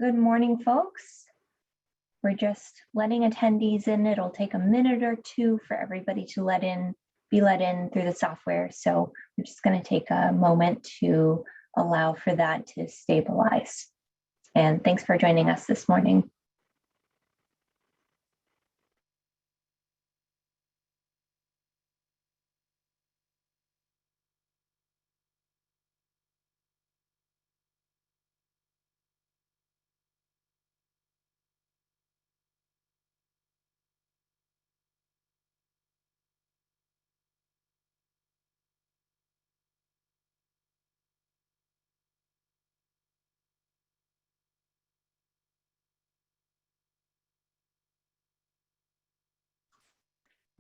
Good morning, folks. We're just letting attendees in. It'll take a minute or two for everybody to be let in through the software. So we're just going to take a moment to allow for that to stabilize. And thanks for joining us this morning.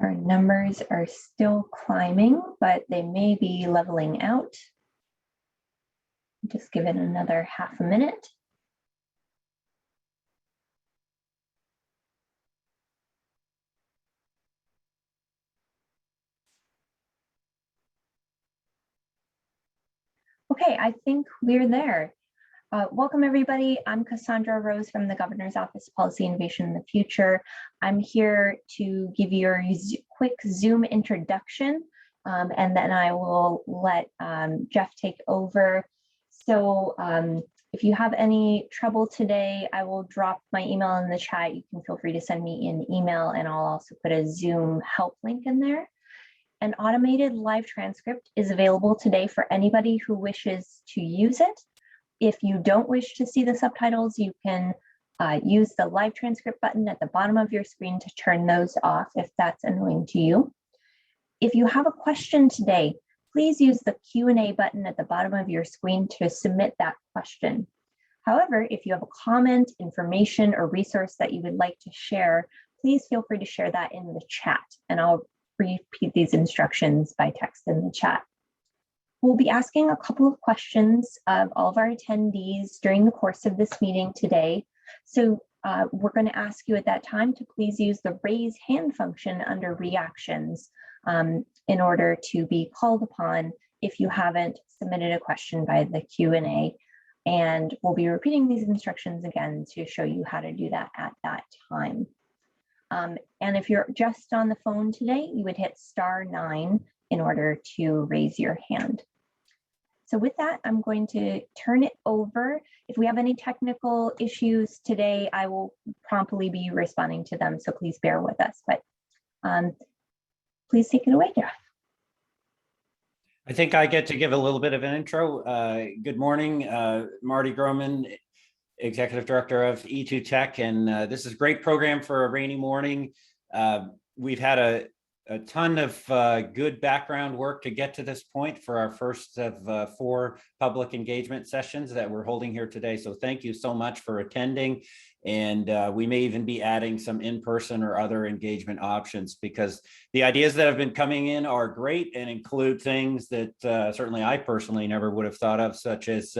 Our numbers are still climbing, but they may be leveling out. Just give it another half a minute. Okay, I think we're there. Welcome, everybody. I'm Cassandra Rose from the Governor's Office of Policy Innovation in the Future. I'm here to give you a quick Zoom introduction, and then I will let Jeff take over. So if you have any trouble today, I will drop my email in the chat. You can feel free to send me an email, and I'll also put a Zoom help link in there. An automated live transcript is available today for anybody who wishes to use it. If you don't wish to see the subtitles, you can use the live transcript button at the bottom of your screen to turn those off if that's annoying to you. If you have a question today, please use the Q&A button at the bottom of your screen to submit that question. However, if you have a comment, information, or resource that you would like to share, please feel free to share that in the chat, and I'll repeat these instructions by text in the chat. We'll be asking a couple of questions of all of our attendees during the course of this meeting today. So we're going to ask you at that time to please use the raise hand function under reactions in order to be called upon if you haven't submitted a question by the Q&A. And we'll be repeating these instructions again to show you how to do that at that time. And if you're just on the phone today, you would hit *9 in order to raise your hand. So with that, I'm going to turn it over. If we have any technical issues today, I will promptly be responding to them, so please bear with us. But please take it away, Jeff. I think I get to give a little bit of an intro. Good morning, Marty Groman, Executive Director of E2 Tech, and this is a great program for a rainy morning. We've had a ton of good background work to get to this point for our first of 4 public engagement sessions that we're holding here today. So thank you so much for attending. And we may even be adding some in-person or other engagement options, because the ideas that have been coming in are great and include things that certainly I personally never would have thought of, such as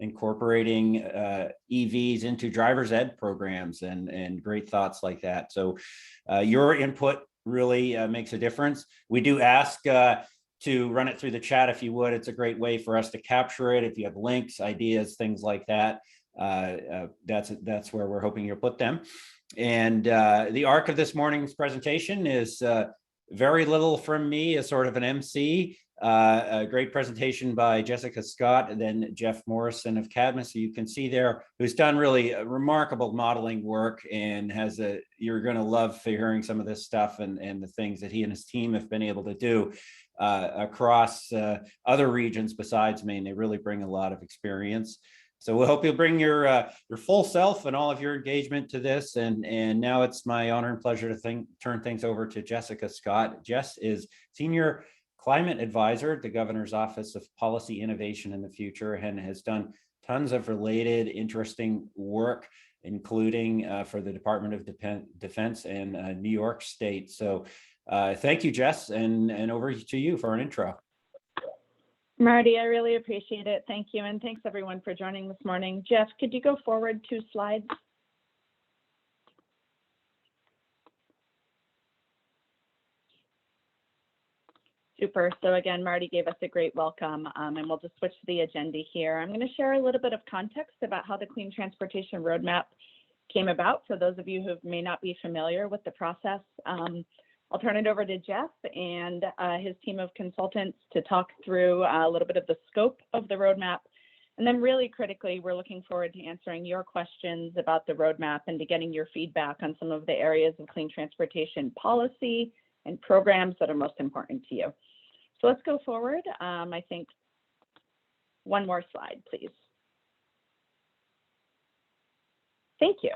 incorporating EVs into driver's ed programs and great thoughts like that. So your input really makes a difference. We do ask to run it through the chat if you would. It's a great way for us to capture it. If you have links, ideas, things like that, that's where we're hoping you'll put them. And the arc of this morning's presentation is very little from me as sort of an MC, a great presentation by Jessica Scott, and then Jeff Morrison of Cadmus, who you can see there, who's done really remarkable modeling work and has you're going to love hearing some of this stuff and the things that he and his team have been able to do across other regions besides Maine. They really bring a lot of experience. So we hope you'll bring your full self and all of your engagement to this. And now it's my honor and pleasure to turn things over to Jessica Scott. Jess is Senior Climate Advisor at the Governor's Office of Policy Innovation in the Future, and has done tons of related interesting work, including for the Department of Defense and New York State. So thank you, Jess, and over to you for an intro. Marty, I really appreciate it. Thank you. And thanks everyone for joining this morning. Jeff, could you go forward 2 slides? Super. So again, Marty gave us a great welcome, and we'll just switch to the agenda here. I'm going to share a little bit of context about how the Clean Transportation Roadmap came about for those of you who may not be familiar with the process. I'll turn it over to Jeff and his team of consultants to talk through a little bit of the scope of the roadmap. And then really critically, we're looking forward to answering your questions about the roadmap and to getting your feedback on some of the areas of clean transportation policy and programs that are most important to you. So let's go forward. I think one more slide, please. Thank you.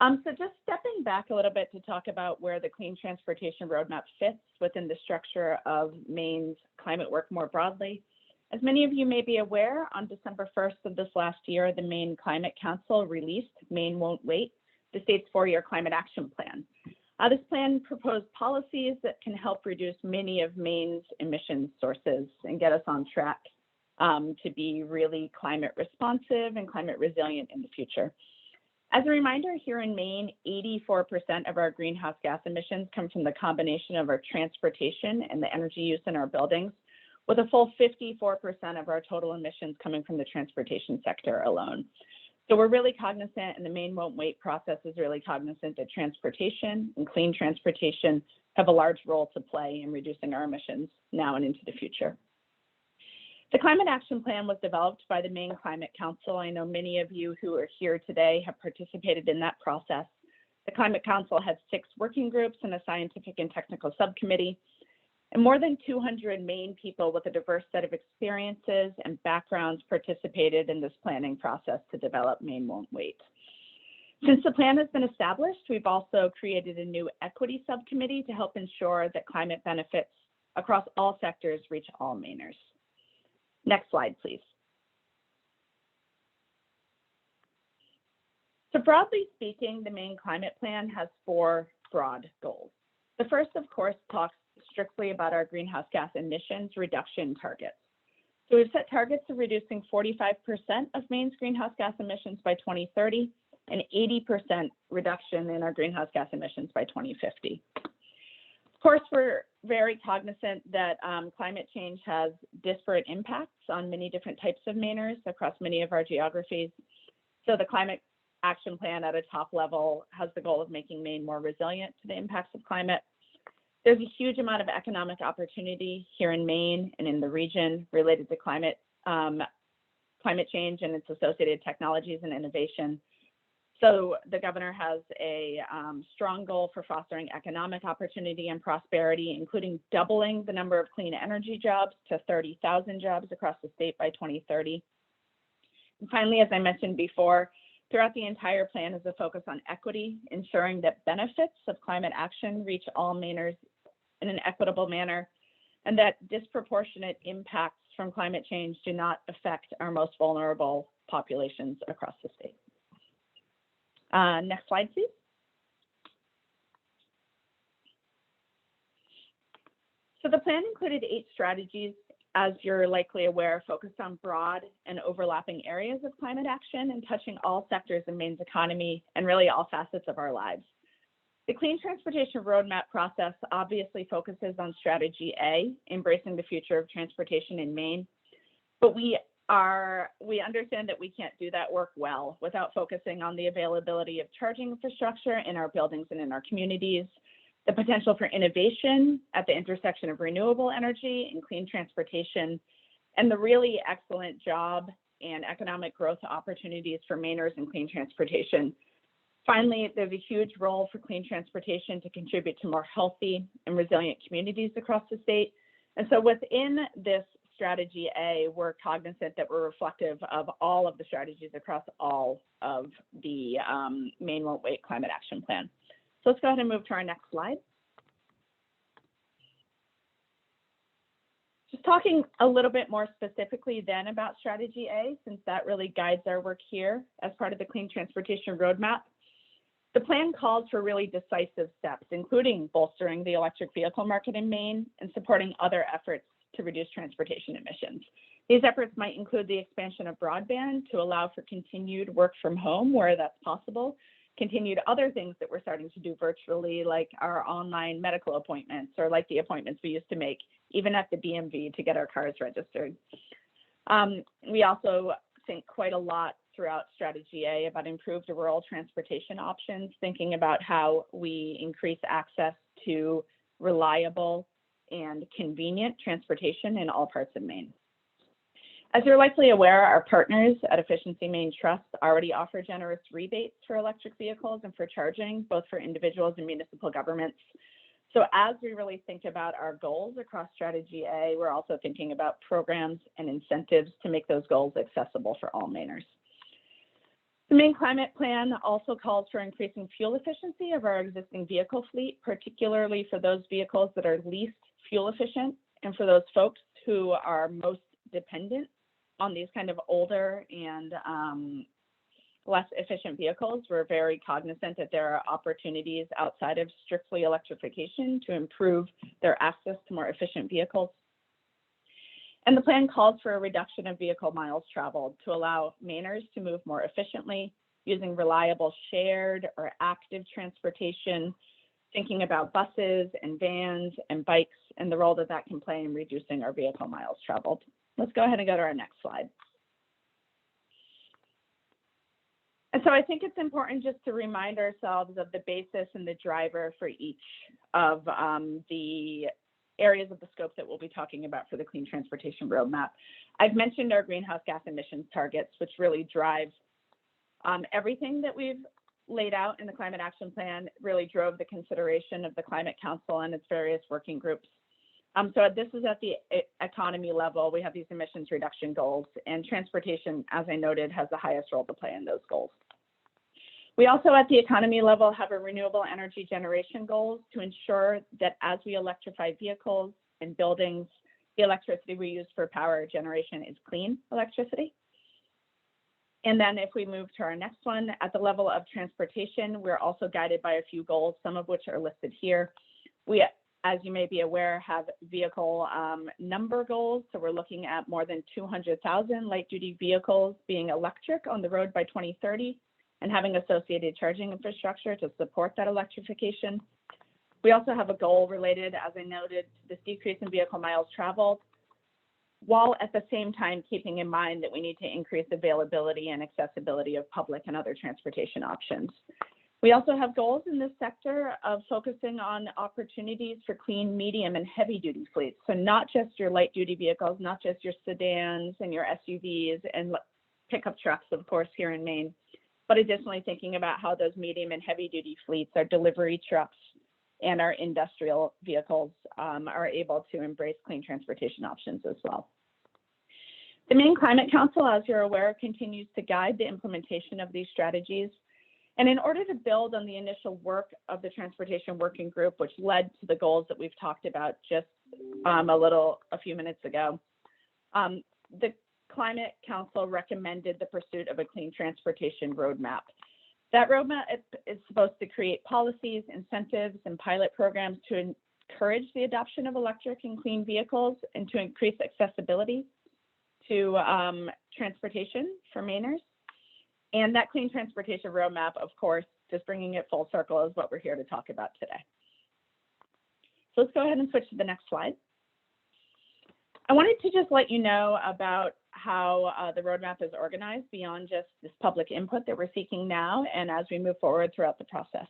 So just stepping back a little bit to talk about where the Clean Transportation Roadmap fits within the structure of Maine's climate work more broadly. As many of you may be aware, on December 1st of this last year, the Maine Climate Council released Maine Won't Wait, the state's 4-year climate action plan. This plan proposed policies that can help reduce many of Maine's emissions sources and get us on track to be really climate responsive and climate resilient in the future. As a reminder, here in Maine, 84% of our greenhouse gas emissions come from the combination of our transportation and the energy use in our buildings, with a full 54% of our total emissions coming from the transportation sector alone. So we're really cognizant, and the Maine Won't Wait process is really cognizant that transportation and clean transportation have a large role to play in reducing our emissions now and into the future. The Climate Action Plan was developed by the Maine Climate Council. I know many of you who are here today have participated in that process. The Climate Council has 6 working groups and a scientific and technical subcommittee, and more than 200 Maine people with a diverse set of experiences and backgrounds participated in this planning process to develop Maine Won't Wait. Since the plan has been established, we've also created a new equity subcommittee to help ensure that climate benefits across all sectors reach all Mainers. Next slide, please. So broadly speaking, the Maine Climate Plan has 4 broad goals. The first, of course, talks strictly about our greenhouse gas emissions reduction targets. So we've set targets of reducing 45% of Maine's greenhouse gas emissions by 2030 and 80% reduction in our greenhouse gas emissions by 2050. Of course, we're very cognizant that climate change has disparate impacts on many different types of Mainers across many of our geographies. So the Climate Action Plan at a top level has the goal of making Maine more resilient to the impacts of climate. There's a huge amount of economic opportunity here in Maine and in the region related to climate change and its associated technologies and innovation. So the governor has a strong goal for fostering economic opportunity and prosperity, including doubling the number of clean energy jobs to 30,000 jobs across the state by 2030. And finally, as I mentioned before, throughout the entire plan is a focus on equity, ensuring that benefits of climate action reach all Mainers in an equitable manner, and that disproportionate impacts from climate change do not affect our most vulnerable populations across the state. Next slide, please. So the plan included 8 strategies, as you're likely aware, focused on broad and overlapping areas of climate action and touching all sectors in Maine's economy and really all facets of our lives. The Clean Transportation Roadmap process obviously focuses on Strategy A, embracing the future of transportation in Maine, but we understand that we can't do that work well without focusing on the availability of charging infrastructure in our buildings and in our communities, the potential for innovation at the intersection of renewable energy and clean transportation, and the really excellent job and economic growth opportunities for Mainers in clean transportation. Finally, there's a huge role for clean transportation to contribute to more healthy and resilient communities across the state. And so within this Strategy A, we're cognizant that we're reflective of all of the strategies across all of the Maine Won't Wait Climate Action Plan. So let's go ahead and move to our next slide. Just talking a little bit more specifically then about Strategy A, since that really guides our work here as part of the Clean Transportation Roadmap. The plan calls for really decisive steps, including bolstering the electric vehicle market in Maine and supporting other efforts to reduce transportation emissions. These efforts might include the expansion of broadband to allow for continued work from home where that's possible, continued other things that we're starting to do virtually, like our online medical appointments, or like the appointments we used to make even at the DMV to get our cars registered. We also think quite a lot throughout Strategy A about improved rural transportation options, thinking about how we increase access to reliable and convenient transportation in all parts of Maine. As you're likely aware, our partners at Efficiency Maine Trust already offer generous rebates for electric vehicles and for charging, both for individuals and municipal governments. So as we really think about our goals across Strategy A, we're also thinking about programs and incentives to make those goals accessible for all Mainers. The Maine Climate Plan also calls for increasing fuel efficiency of our existing vehicle fleet, particularly for those vehicles that are least fuel efficient and for those folks who are most dependent on these kind of older and less efficient vehicles. We're very cognizant that there are opportunities outside of strictly electrification to improve their access to more efficient vehicles. And the plan calls for a reduction of vehicle miles traveled to allow Mainers to move more efficiently using reliable shared or active transportation, thinking about buses and vans and bikes and the role that that can play in reducing our vehicle miles traveled. Let's go ahead and go to our next slide. And so I think it's important just to remind ourselves of the basis and the driver for each of the areas of the scope that we'll be talking about for the Clean Transportation Roadmap. I've mentioned our greenhouse gas emissions targets, which really drive everything that we've laid out in the Climate Action Plan, really drove the consideration of the Climate Council and its various working groups. So this is at the economy level. We have these emissions reduction goals, and transportation, as I noted, has the highest role to play in those goals. We also at the economy level have a renewable energy generation goals to ensure that as we electrify vehicles and buildings, the electricity we use for power generation is clean electricity. And then if we move to our next one, at the level of transportation, we're also guided by a few goals, some of which are listed here. We, as you may be aware, have vehicle number goals. So we're looking at more than 200,000 light-duty vehicles being electric on the road by 2030 and having associated charging infrastructure to support that electrification. We also have a goal related, as I noted, to this decrease in vehicle miles traveled, while at the same time keeping in mind that we need to increase availability and accessibility of public and other transportation options. We also have goals in this sector of focusing on opportunities for clean, medium, and heavy-duty fleets. So not just your light-duty vehicles, not just your sedans and your SUVs and pickup trucks, of course, here in Maine, but additionally thinking about how those medium and heavy-duty fleets, our delivery trucks, and our industrial vehicles are able to embrace clean transportation options as well. The Maine Climate Council, as you're aware, continues to guide the implementation of these strategies. And in order to build on the initial work of the Transportation Working Group, which led to the goals that we've talked about just a few minutes ago, the Climate Council recommended the pursuit of a clean transportation roadmap. That roadmap is supposed to create policies, incentives, and pilot programs to encourage the adoption of electric and clean vehicles and to increase accessibility to transportation for Mainers. And that clean transportation roadmap, of course, just bringing it full circle is what we're here to talk about today. So let's go ahead and switch to the next slide. I wanted to just let you know about how the roadmap is organized beyond just this public input that we're seeking now and as we move forward throughout the process.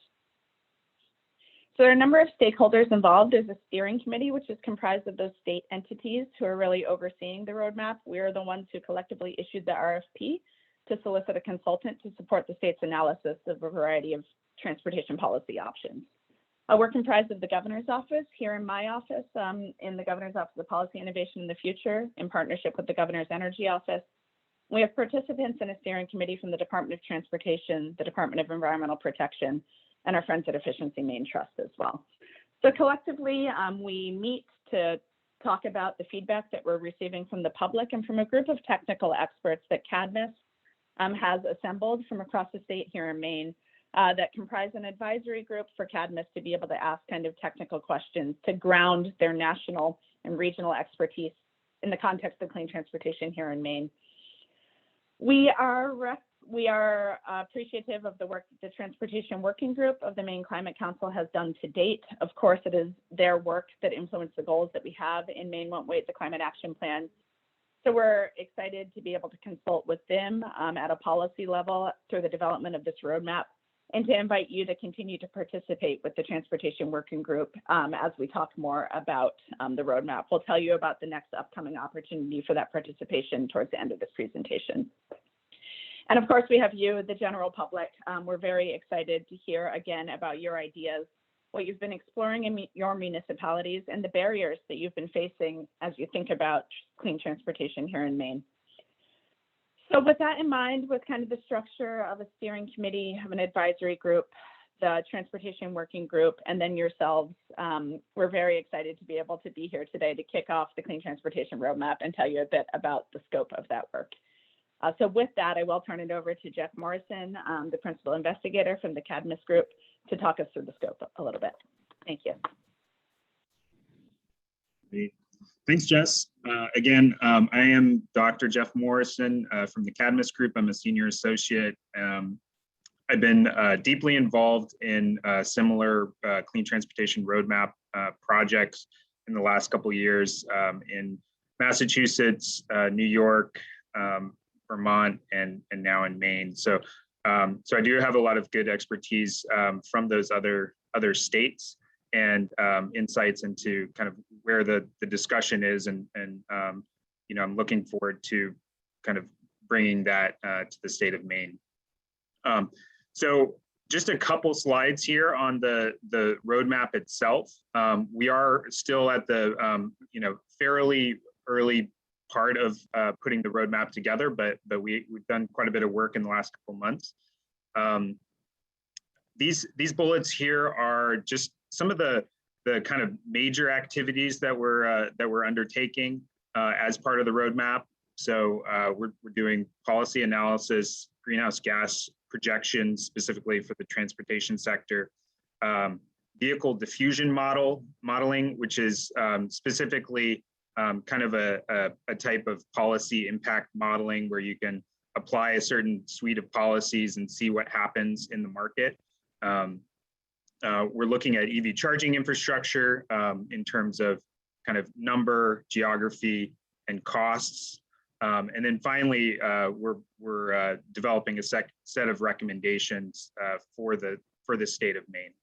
So there are a number of stakeholders involved. There's a steering committee, which is comprised of those state entities who are really overseeing the roadmap. We are the ones who collectively issued the RFP to solicit a consultant to support the state's analysis of a variety of transportation policy options. We're comprised of the Governor's Office, here in my office, in the Governor's Office of Policy Innovation in the Future, in partnership with the Governor's Energy Office. We have participants in a steering committee from the Department of Transportation, the Department of Environmental Protection, and our friends at Efficiency Maine Trust as well. So collectively, we meet to talk about the feedback that we're receiving from the public and from a group of technical experts that CADMIS has assembled from across the state here in Maine that comprise an advisory group for CADMIS to be able to ask kind of technical questions to ground their national and regional expertise in the context of clean transportation here in Maine. We are We are appreciative of the work that the Transportation Working Group of the Maine Climate Council has done to date. Of course, it is their work that influenced the goals that we have in Maine Won't Wait, the Climate Action Plan. So we're excited to be able to consult with them at a policy level through the development of this roadmap, and to invite you to continue to participate with the Transportation Working Group as we talk more about the roadmap. We'll tell you about the next upcoming opportunity for that participation towards the end of this presentation. And of course, we have you, the general public. We're very excited to hear again about your ideas, what you've been exploring in your municipalities, and the barriers that you've been facing as you think about clean transportation here in Maine. So with that in mind, with kind of the structure of a steering committee, of an advisory group, the Transportation Working Group, and then yourselves, we're very excited to be able to be here today to kick off the Clean Transportation Roadmap and tell you a bit about the scope of that work. So with that, I will turn it over to Jeff Morrison, the principal investigator from the Cadmus Group, to talk us through the scope a little bit. Thank you. Great. Thanks, Jess. Again, I am Dr. Jeff Morrison from the Cadmus Group. I'm a senior associate. I've been deeply involved in similar clean transportation roadmap projects in the last couple of years in Massachusetts, New York, Vermont, and now in Maine. So I do have a lot of good expertise from those other states and insights into kind of where the discussion is, and you know, I'm looking forward to kind of bringing that to the state of Maine. So just a couple slides here on the roadmap itself. We are still at the you know, fairly early part of putting the roadmap together, but we've done quite a bit of work in the last couple months. These bullets here are just some of the kind of major activities that we're undertaking as part of the roadmap. So we're doing policy analysis, greenhouse gas projections specifically for the transportation sector, vehicle diffusion modeling, which is specifically kind of a type of policy impact modeling where you can apply a certain suite of policies and see what happens in the market. We're looking at EV charging infrastructure in terms of kind of number, geography, and costs. And then finally, we're developing a set of recommendations for the state of Maine.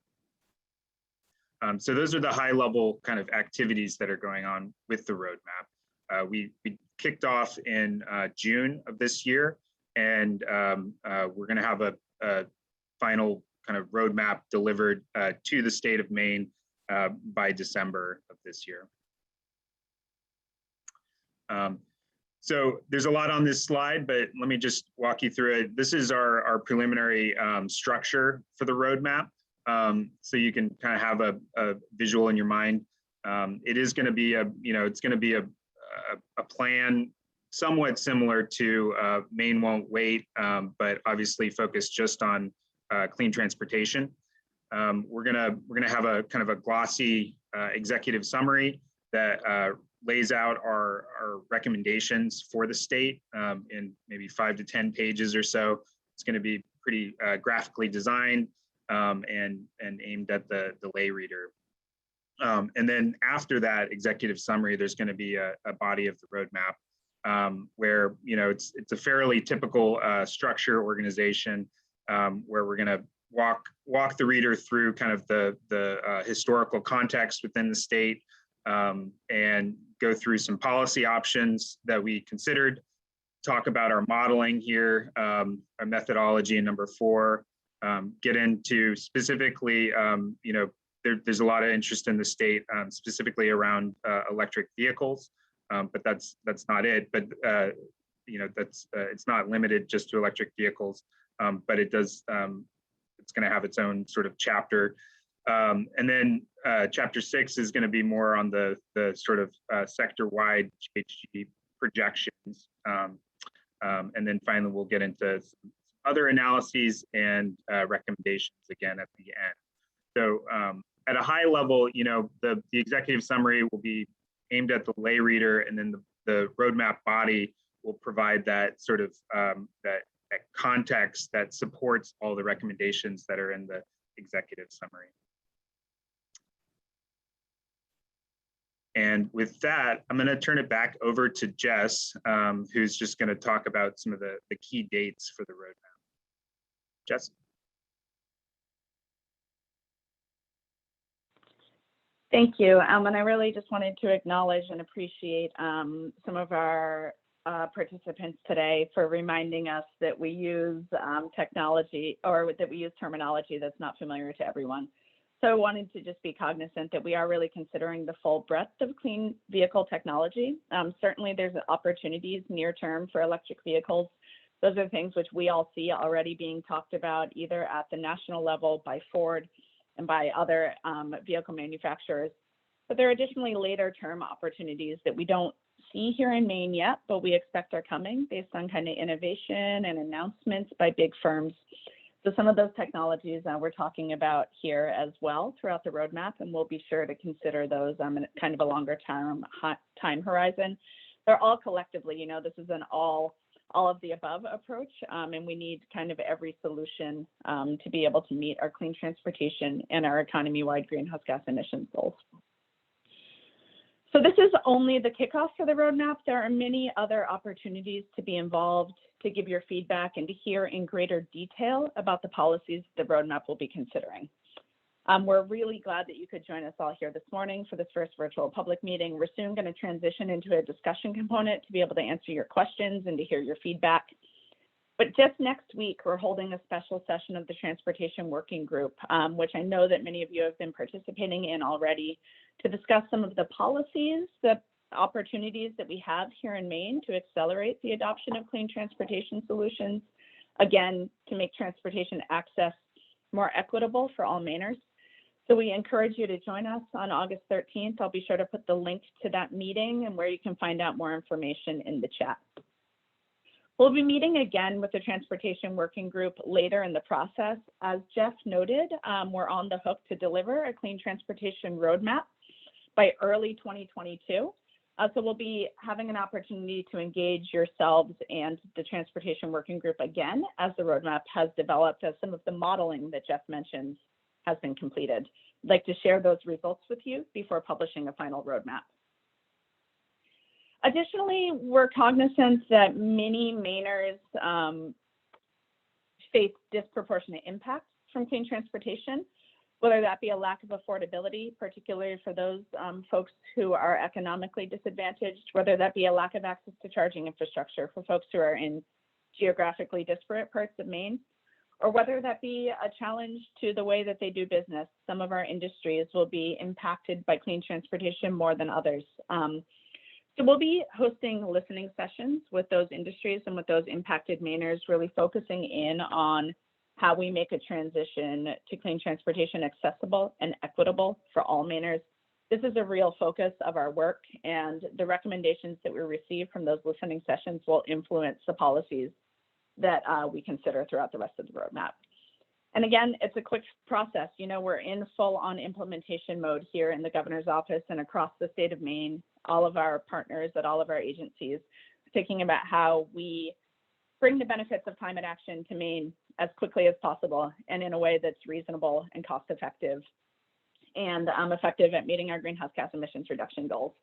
So those are the high level kind of activities that are going on with the roadmap. We kicked off in June of this year, and we're going to have a final kind of roadmap delivered to the state of Maine by December of this year. So there's a lot on this slide, but let me just walk you through it. This is our preliminary structure for the roadmap. So you can kind of have a visual in your mind. It is going to be it's going to be a plan somewhat similar to Maine Won't Wait, but obviously focused just on clean transportation. We're gonna have a kind of a glossy executive summary that lays out our recommendations for the state in maybe 5 to 10 pages or so. It's going to be pretty graphically designed and aimed at the lay reader. And then after that executive summary, there's going to be a body of the roadmap where, you know, it's a fairly typical structure organization where we're going to walk the reader through kind of the historical context within the state and go through some policy options that we considered, talk about our modeling here, our methodology in number 4, get into specifically, you know, there's a lot of interest in the state, specifically around electric vehicles, but that's not it. But you know, it's not limited just to electric vehicles, but it does. It's going to have its own sort of chapter, and then chapter 6 is going to be more on the sort of sector-wide GHG projections, and then finally we'll get into some other analyses and recommendations again at the end. So at a high level, you know, the executive summary will be aimed at the lay reader, and then the roadmap body will provide that sort of that context that supports all the recommendations that are in the executive summary. And with that, I'm going to turn it back over to Jess, who's just going to talk about some of the key dates for the roadmap. Jess? Thank you. And I really just wanted to acknowledge and appreciate some of our participants today for reminding us that we use technology, or that we use terminology that's not familiar to everyone. So I wanted to just be cognizant that we are really considering the full breadth of clean vehicle technology. Certainly there's opportunities near term for electric vehicles. Those are things which we all see already being talked about either at the national level by Ford and by other vehicle manufacturers. But there are additionally later term opportunities that we don't see here in Maine yet, but we expect are coming based on kind of innovation and announcements by big firms. So some of those technologies we're talking about here as well throughout the roadmap, and we'll be sure to consider those in kind of a longer time horizon. They're all collectively, you know, this is an all of the above approach, and we need kind of every solution to be able to meet our clean transportation and our economy-wide greenhouse gas emissions goals. So this is only the kickoff for the roadmap. There are many other opportunities to be involved, to give your feedback, and to hear in greater detail about the policies the roadmap will be considering. We're really glad that you could join us all here this morning for this first virtual public meeting. We're soon going to transition into a discussion component to be able to answer your questions and to hear your feedback. But just next week, we're holding a special session of the Transportation Working Group, which I know that many of you have been participating in already, to discuss some of the policies, the opportunities that we have here in Maine to accelerate the adoption of clean transportation solutions, again, to make transportation access more equitable for all Mainers. So we encourage you to join us on August 13th. I'll be sure to put the link to that meeting and where you can find out more information in the chat. We'll be meeting again with the Transportation Working Group later in the process. As Jeff noted, we're on the hook to deliver a clean transportation roadmap by early 2022. So we'll be having an opportunity to engage yourselves and the Transportation Working Group again as the roadmap has developed, as some of the modeling that Jeff mentioned has been completed. I'd like to share those results with you before publishing a final roadmap. Additionally, we're cognizant that many Mainers face disproportionate impacts from clean transportation, whether that be a lack of affordability, particularly for those folks who are economically disadvantaged, whether that be a lack of access to charging infrastructure for folks who are in geographically disparate parts of Maine, or whether that be a challenge to the way that they do business. Some of our industries will be impacted by clean transportation more than others. So we'll be hosting listening sessions with those industries and with those impacted Mainers, really focusing in on how we make a transition to clean transportation accessible and equitable for all Mainers. This is a real focus of our work, and the recommendations that we receive from those listening sessions will influence the policies that we consider throughout the rest of the roadmap. And again, it's a quick process. You know, we're in full-on implementation mode here in the governor's office and across the state of Maine. All of our partners at all of our agencies thinking about how we bring the benefits of climate action to Maine as quickly as possible and in a way that's reasonable and cost effective and effective at meeting our greenhouse gas emissions reduction goals.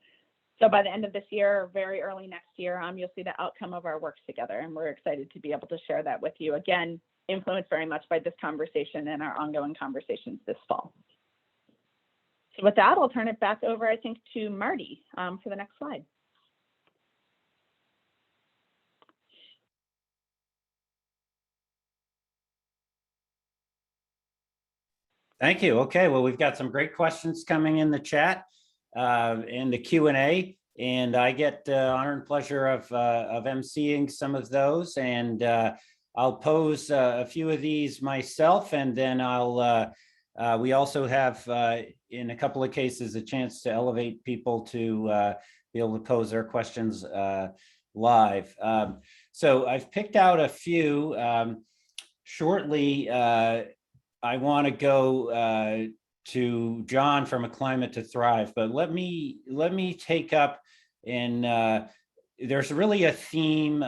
So by the end of this year, very early next year, you'll see the outcome of our work together, and we're excited to be able to share that with you. Again, influenced very much by this conversation and our ongoing conversations this fall. So with that, I'll turn it back over, I think, to Marty for the next slide. Thank you. Okay, well, we've got some great questions coming in the chat in the Q&A, and I get honor and pleasure of emceeing some of those, and I'll pose a few of these myself, and then we also have, in a couple of cases, a chance to elevate people to be able to pose their questions live. So I've picked out a few. Shortly, I want to go to John from A Climate to Thrive, but let me take up in there's really a theme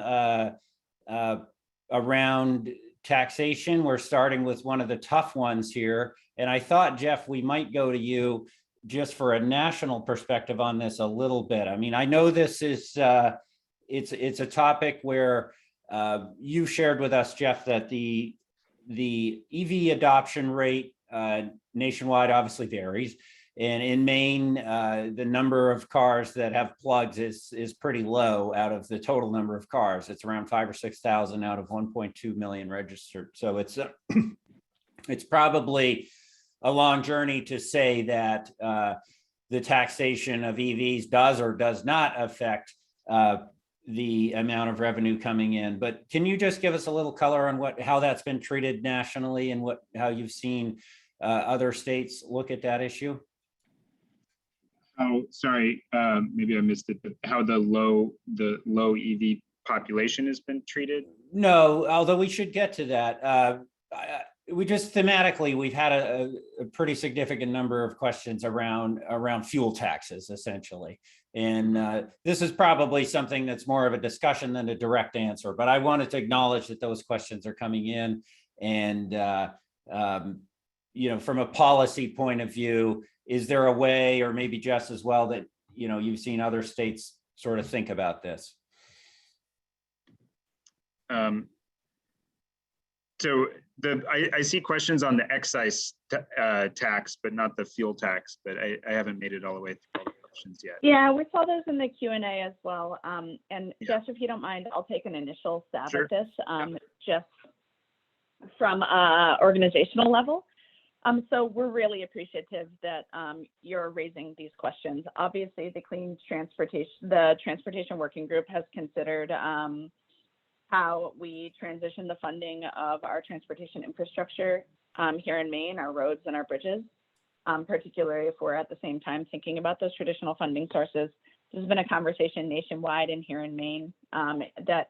around taxation. We're starting with one of the tough ones here. And I thought, Jeff, we might go to you just for a national perspective on this a little bit. I mean, I know this is, it's a topic where you shared with us, Jeff, that the EV adoption rate nationwide obviously varies. And in Maine, the number of cars that have plugs is pretty low out of the total number of cars. It's around 5,000 or 6,000 out of 1.2 million registered. So it's it's probably a long journey to say that the taxation of EVs does or does not affect the amount of revenue coming in. But can you just give us a little color on how that's been treated nationally and how you've seen other states look at that issue? Oh, sorry, maybe I missed it, but how the low EV population has been treated? No, although we should get to that. We just thematically, we've had a pretty significant number of questions around fuel taxes, essentially. And this is probably something that's more of a discussion than a direct answer, but I wanted to acknowledge that those questions are coming in. And, you know, from a policy point of view, is there a way, or maybe Jess as well, that, you know, you've seen other states sort of think about this? So I see questions on the excise tax, but not the fuel tax, but I haven't made it all the way through all the questions yet. Yeah, we saw those in the Q&A as well. And Yeah. Jess, if you don't mind, I'll take an initial stab Sure. at this, just from organizational level. So we're really appreciative that you're raising these questions. Obviously, the Transportation Working Group has considered how we transition the funding of our transportation infrastructure here in Maine, our roads and our bridges, particularly if we're at the same time thinking about those traditional funding sources. There's been a conversation nationwide and here in Maine that,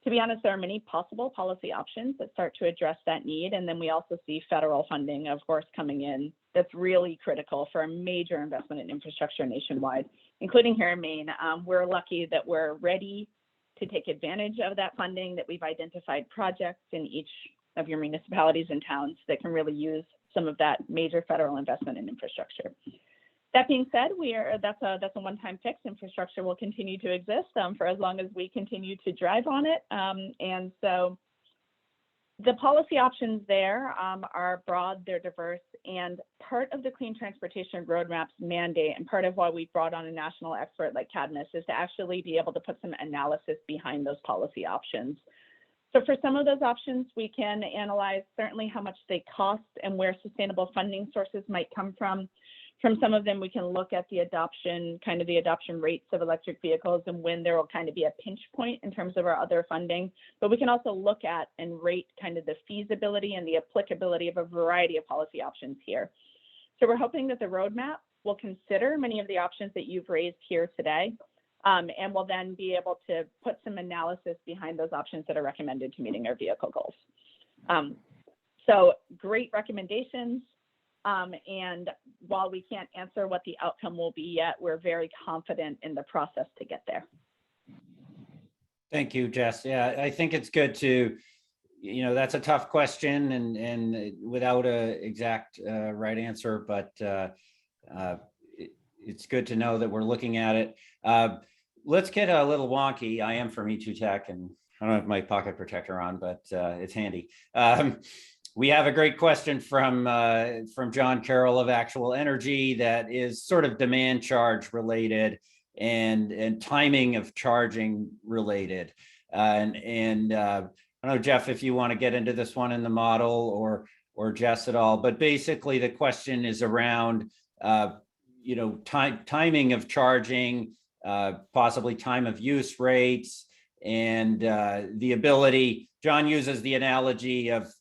to be honest, there are many possible policy options that start to address that need. And then we also see federal funding, of course, coming in that's really critical for a major investment in infrastructure nationwide, including here in Maine. We're lucky that we're ready to take advantage of that funding, that we've identified projects in each of your municipalities and towns that can really use some of that major federal investment in infrastructure. That being said, that's a one-time fix. Infrastructure will continue to exist for as long as we continue to drive on it. And so the policy options there are broad, they're diverse, and part of the Clean Transportation Roadmap's mandate, and part of why we brought on a national expert like Cadmus, is to actually be able to put some analysis behind those policy options. So for some of those options, we can analyze certainly how much they cost and where sustainable funding sources might come from. From some of them, we can look at the adoption rates of electric vehicles and when there will kind of be a pinch point in terms of our other funding. But we can also look at and rate kind of the feasibility and the applicability of a variety of policy options here. So we're hoping that the roadmap will consider many of the options that you've raised here today, and will then be able to put some analysis behind those options that are recommended to meeting our vehicle goals. So great recommendations. And while we can't answer what the outcome will be yet, we're very confident in the process to get there. Thank you, Jess. Yeah, I think it's good to, you know, that's a tough question and without a exact right answer, but it's good to know that we're looking at it. Let's get a little wonky. I am from E2 Tech and I don't have my pocket protector on, but it's handy. We have a great question from John Carroll of Actual Energy that is sort of demand charge related and timing of charging related. I don't know, Jeff, if you want to get into this one in the model or Jess at all, but basically the question is around, you know, timing of charging, possibly time of use rates, and the ability. John uses the analogy of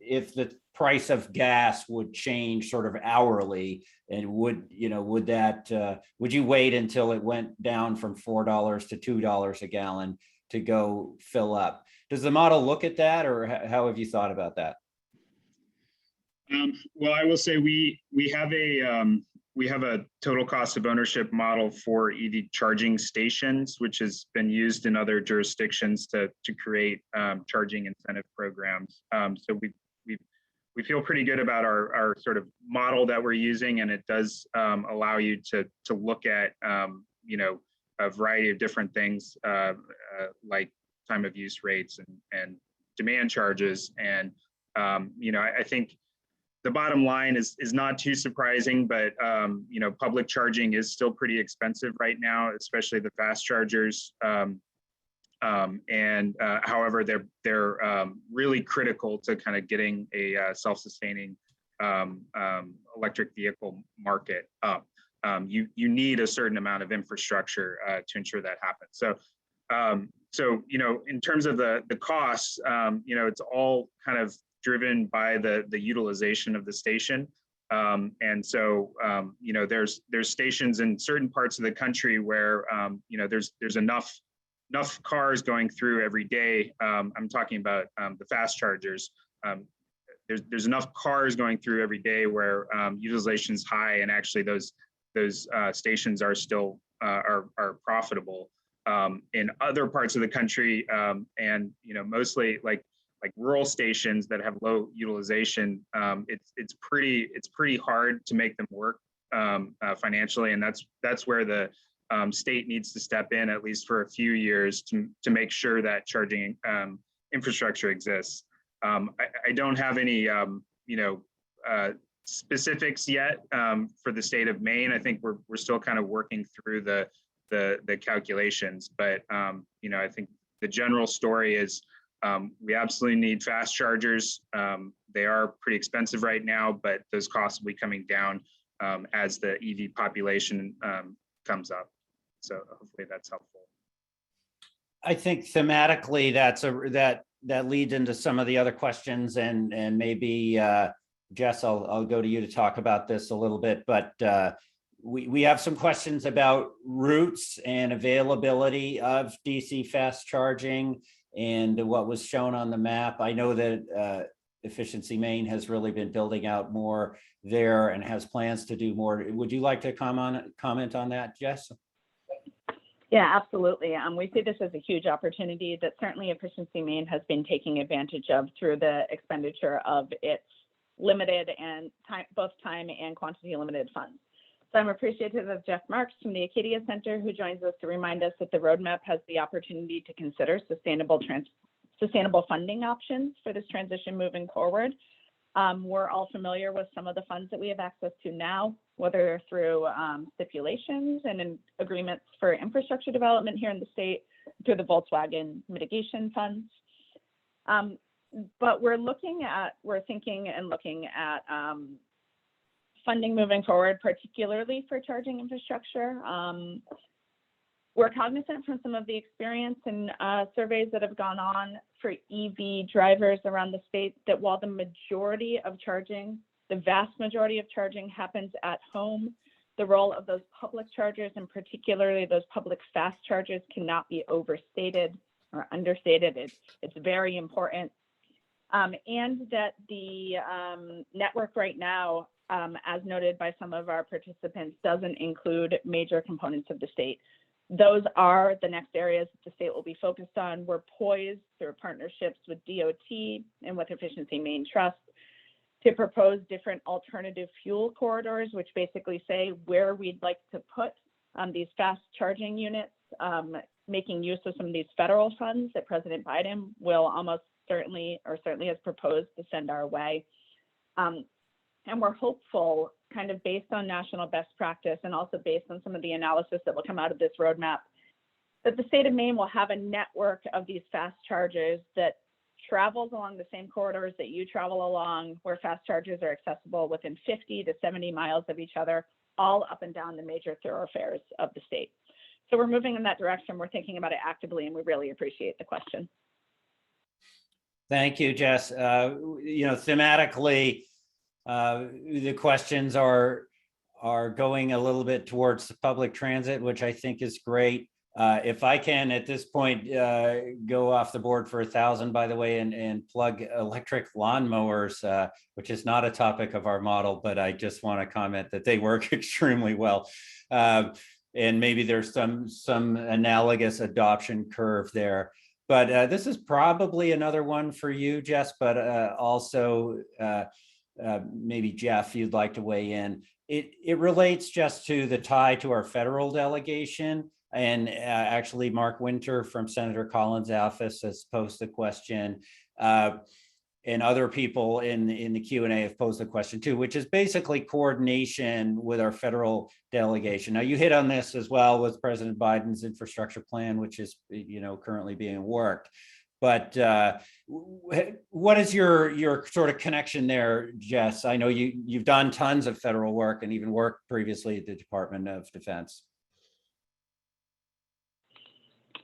if the price of gas would change sort of hourly, and would you wait until it went down from $4 to $2 a gallon to go fill up? Does the model look at that, or how have you thought about that? Well, I will say we have we have a total cost of ownership model for EV charging stations, which has been used in other jurisdictions to create charging incentive programs. So we feel pretty good about our sort of model that we're using, and it does allow you to look at a variety of different things like time of use rates and demand charges. And I think the bottom line is not too surprising, but public charging is still pretty expensive right now, especially the fast chargers. However, they're really critical to kind of getting a self-sustaining electric vehicle market up. You need a certain amount of infrastructure to ensure that happens. So in terms of the costs, it's all kind of driven by the utilization of the station. There's stations in certain parts of the country where there's enough cars going through every day. I'm talking about the fast chargers. There's enough cars going through every day where utilization is high, and actually those stations are still are profitable. In other parts of the country, and mostly like rural stations that have low utilization, it's pretty hard to make them work financially, and that's where the state needs to step in, at least for a few years, to make sure that charging infrastructure exists. I don't have any specifics yet for the state of Maine. I think we're still kind of working through the calculations, but I think the general story is we absolutely need fast chargers. They are pretty expensive right now, but those costs will be coming down as the EV population comes up. So hopefully that's helpful. I think thematically that leads into some of the other questions, and maybe Jess, I'll go to you to talk about this a little bit, but we have some questions about routes and availability of DC fast charging and what was shown on the map. I know that Efficiency Maine has really been building out more there and has plans to do more. Would you like to comment on that, Jess? Yeah, absolutely. We see this as a huge opportunity that certainly Efficiency Maine has been taking advantage of through the expenditure of its limited and both time and quantity limited funds. So I'm appreciative of Jeff Marks from the Acadia Center, who joins us to remind us that the roadmap has the opportunity to consider sustainable funding options for this transition moving forward. We're all familiar with some of the funds that we have access to now, whether through stipulations and in agreements for infrastructure development here in the state, through the Volkswagen mitigation funds. But we're thinking and looking at funding moving forward, particularly for charging infrastructure. We're cognizant from some of the experience and surveys that have gone on for EV drivers around the state that while the vast majority of charging happens at home, the role of those public chargers, and particularly those public fast chargers, cannot be overstated or understated. It's very important. And that the network right now, as noted by some of our participants, doesn't include major components of the state. Those are the next areas that the state will be focused on. We're poised through partnerships with DOT and with Efficiency Maine Trust to propose different alternative fuel corridors, which basically say where we'd like to put these fast charging units, making use of some of these federal funds that President Biden will almost certainly has proposed to send our way. And we're hopeful, kind of based on national best practice and also based on some of the analysis that will come out of this roadmap, that the state of Maine will have a network of these fast chargers that travels along the same corridors that you travel along, where fast chargers are accessible within 50 to 70 miles of each other, all up and down the major thoroughfares of the state. So we're moving in that direction. We're thinking about it actively, and we really appreciate the question. Thank you, Jess. Thematically, the questions are going a little bit towards the public transit, which I think is great. If I can at this point go off the board for 1,000, by the way, and plug electric lawnmowers, which is not a topic of our model, but I just want to comment that they work extremely well. And maybe there's some analogous adoption curve there. But this is probably another one for you, Jess, but also maybe Jeff, you'd like to weigh in. It relates just to the tie to our federal delegation. And actually, Mark Winter from Senator Collins' office has posed the question, and other people in the Q&A have posed the question too, which is basically coordination with our federal delegation. Now, you hit on this as well with President Biden's infrastructure plan, which is currently being worked. But what is your sort of connection there, Jess? I know you've done tons of federal work and even worked previously at the Department of Defense.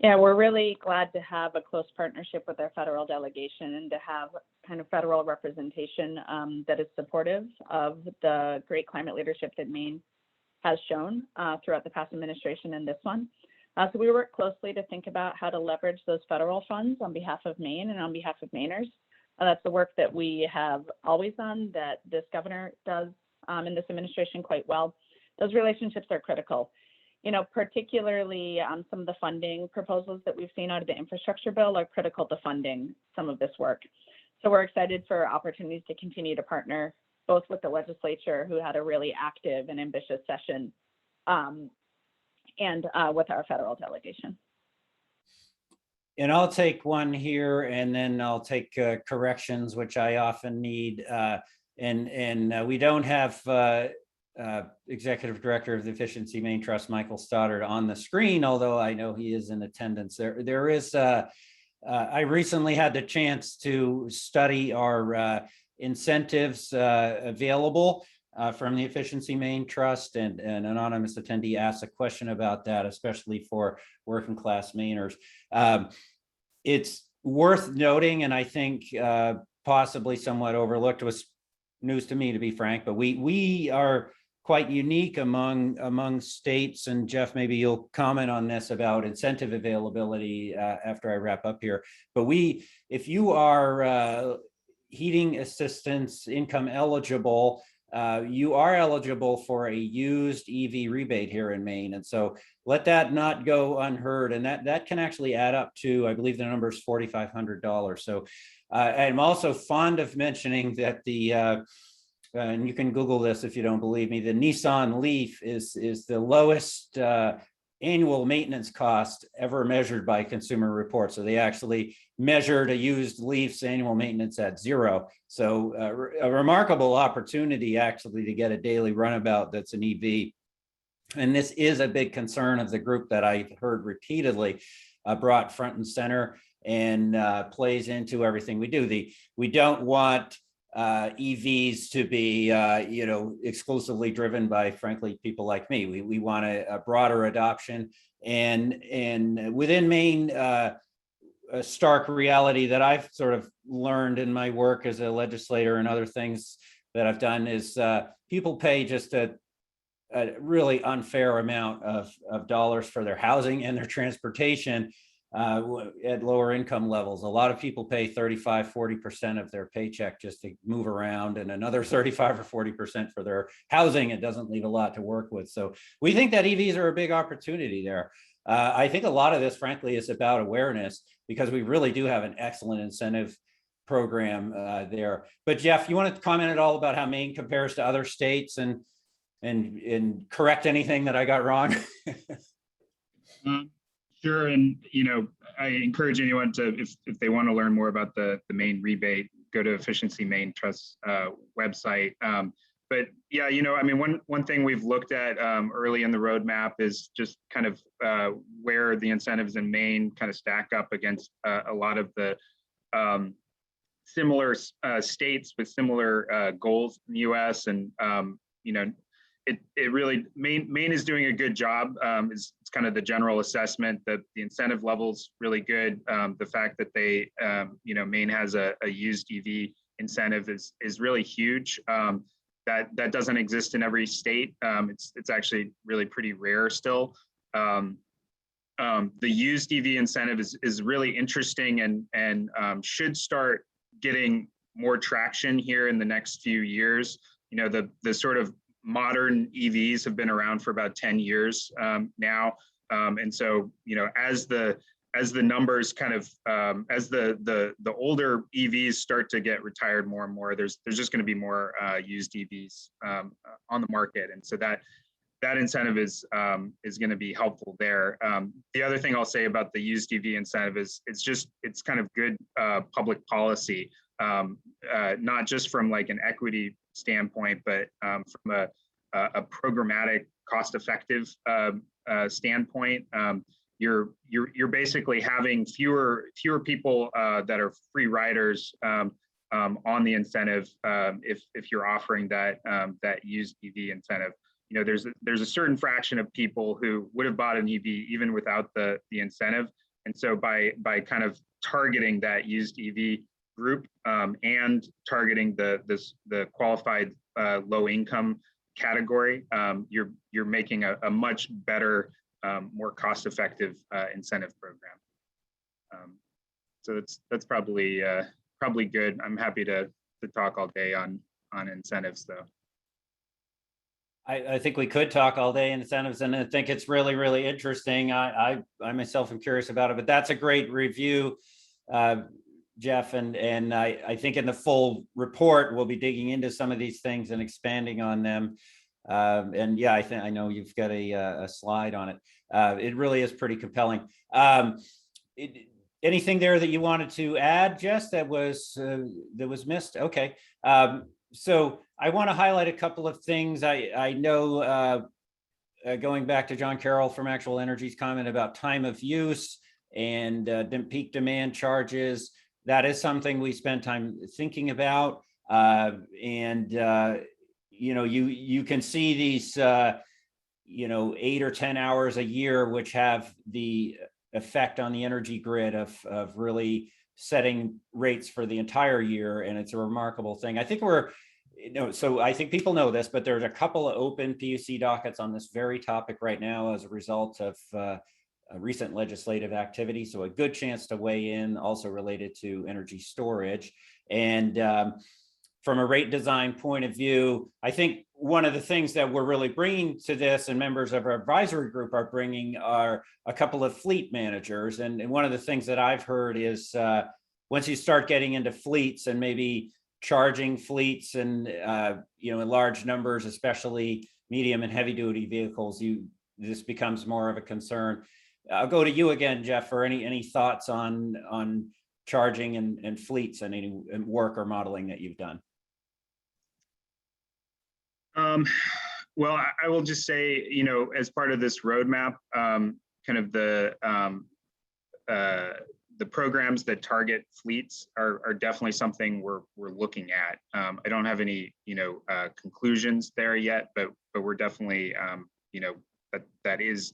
Yeah, we're really glad to have a close partnership with our federal delegation and to have kind of federal representation that is supportive of the great climate leadership that Maine has shown throughout the past administration and this one. So we work closely to think about how to leverage those federal funds on behalf of Maine and on behalf of Mainers. That's the work that we have always done, that this governor does in this administration quite well. Those relationships are critical. Particularly some of the funding proposals that we've seen out of the infrastructure bill are critical to funding some of this work. So we're excited for opportunities to continue to partner both with the legislature, who had a really active and ambitious session, and with our federal delegation. And I'll take one here, and then I'll take corrections, which I often need. And we don't have Executive Director of the Efficiency Maine Trust, Michael Stoddard, on the screen, although I know he is in attendance. There is, I recently had the chance to study our incentives available from the Efficiency Maine Trust, and an anonymous attendee asked a question about that, especially for working class Mainers. It's worth noting, and I think possibly somewhat overlooked, was news to me, to be frank, but we are quite unique among states, and Jeff, maybe you'll comment on this about incentive availability after I wrap up here. But if you are heating assistance income eligible, you are eligible for a used EV rebate here in Maine, and so let that not go unheard. And that can actually add up to, I believe the number is $4,500. So I'm also fond of mentioning that and you can Google this if you don't believe me, the Nissan Leaf is the lowest annual maintenance cost ever measured by Consumer Reports. So they actually measured a used Leaf's annual maintenance at 0. So a remarkable opportunity actually to get a daily runabout that's an EV. And this is a big concern of the group that I've heard repeatedly brought front and center, and plays into everything we do. We don't want EVs to be, exclusively driven by, frankly, people like me. We want a broader adoption, and within Maine, a stark reality that I've sort of learned in my work as a legislator and other things that I've done is people pay just a really unfair amount of dollars for their housing and their transportation at lower income levels. A lot of people pay 35-40% of their paycheck just to move around, and another 35 or 40% for their housing. It doesn't leave a lot to work with. So we think that EVs are a big opportunity there. I think a lot of this, frankly, is about awareness, because we really do have an excellent incentive program there. But Jeff, you want to comment at all about how Maine compares to other states, and correct anything that I got wrong? Sure, and I encourage anyone to, if they want to learn more about the Maine rebate, go to Efficiency Maine Trust website. But yeah, one thing we've looked at early in the roadmap is just kind of where the incentives in Maine kind of stack up against a lot of the similar states with similar goals in the U.S. And it really, Maine is doing a good job. It's kind of the general assessment that the incentive level's really good. The fact that they, Maine has a used EV incentive is really huge. That doesn't exist in every state. It's actually really pretty rare still. the used EV incentive is really interesting and should start getting more traction here in the next few years. You know, the sort of modern EVs have been around for about 10 years now. And so, you know, as the numbers kind of, as the older EVs start to get retired more and more, there's just going to be more used EVs on the market. And so that incentive is going to be helpful there. The other thing I'll say about the used EV incentive is it's kind of good public policy, not just from like an equity standpoint, but from a programmatic, cost-effective standpoint. You're basically having fewer people that are free riders on the incentive if you're offering that used EV incentive. You know, there's a certain fraction of people who would have bought an EV even without the incentive, and so by kind of targeting that used EV group and targeting the qualified low income category, you're making a much better, more cost-effective incentive program. So that's probably good. I'm happy to talk all day on incentives though. I think we could talk all day incentives, and I think it's really, really interesting. I myself am curious about it, but that's a great review, Jeff. And I think in the full report, we'll be digging into some of these things and expanding on them. And yeah, I know you've got a slide on it. It really is pretty compelling. Anything there that you wanted to add, Jess, that was missed? Okay. So I want to highlight a couple of things. I know going back to John Carroll from Actual Energy's comment about time of use and peak demand charges, that is something we spend time thinking about. And you know, you can see these, you know, 8 or 10 hours a year, which have the effect on the energy grid of really setting rates for the entire year. And it's a remarkable thing. I think so I think people know this, but there's a couple of open PUC dockets on this very topic right now as a result of recent legislative activity. So a good chance to weigh in, also related to energy storage. And from a rate design point of view, I think one of the things that we're really bringing to this, and members of our advisory group are bringing, are a couple of fleet managers. And one of the things that I've heard is once you start getting into fleets and maybe charging fleets and you know, in large numbers, especially medium and heavy duty vehicles, this becomes more of a concern. I'll go to you again, Jeff, for any thoughts on charging and fleets and any work or modeling that you've done. Well, I will just say, you know, as part of this roadmap, kind of the programs that target fleets are definitely something we're looking at. I don't have any, you know, conclusions there yet, but we're definitely, you know, that is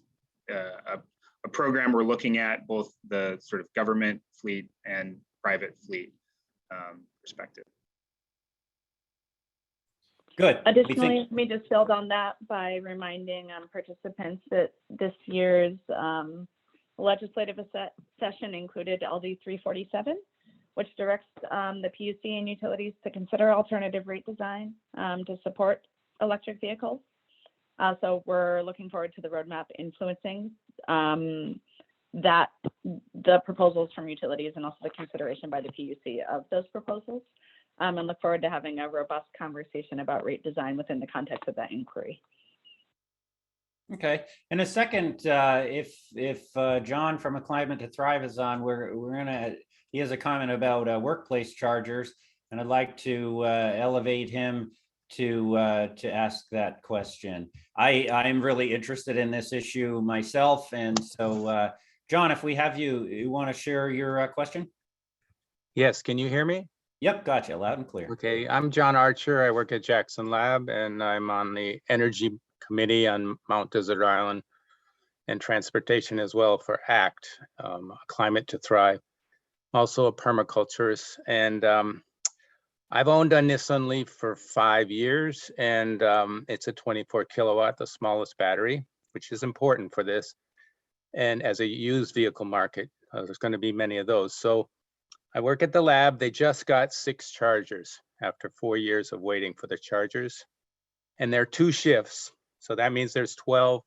a program we're looking at, both the sort of government fleet and private fleet perspective. Good. Additionally, let me just build on that by reminding participants that this year's legislative session included LD 347, which directs the PUC and utilities to consider alternative rate design to support electric vehicles. So we're looking forward to the roadmap influencing that, the proposals from utilities, and also the consideration by the PUC of those proposals. And look forward to having a robust conversation about rate design within the context of that inquiry. Okay. In a second, if John from A Climate to Thrive is on, he has a comment about workplace chargers, and I'd like to elevate him to ask that question. I'm really interested in this issue myself, and so John, if we have you want to share your question? Yes, can you hear me? Yep, gotcha, loud and clear. Okay, I'm John Archer. I work at Jackson Lab, and I'm on the Energy Committee on Mount Desert Island and Transportation as well for ACT, Climate to Thrive. Also a permaculturist, and I've owned a Nissan Leaf for 5 years, and it's a 24 kilowatt, the smallest battery, which is important for this. And as a used vehicle market, there's going to be many of those. So I work at the lab. They just got 6 chargers after 4 years of waiting for the chargers. And they're 2 shifts. So that means there's 12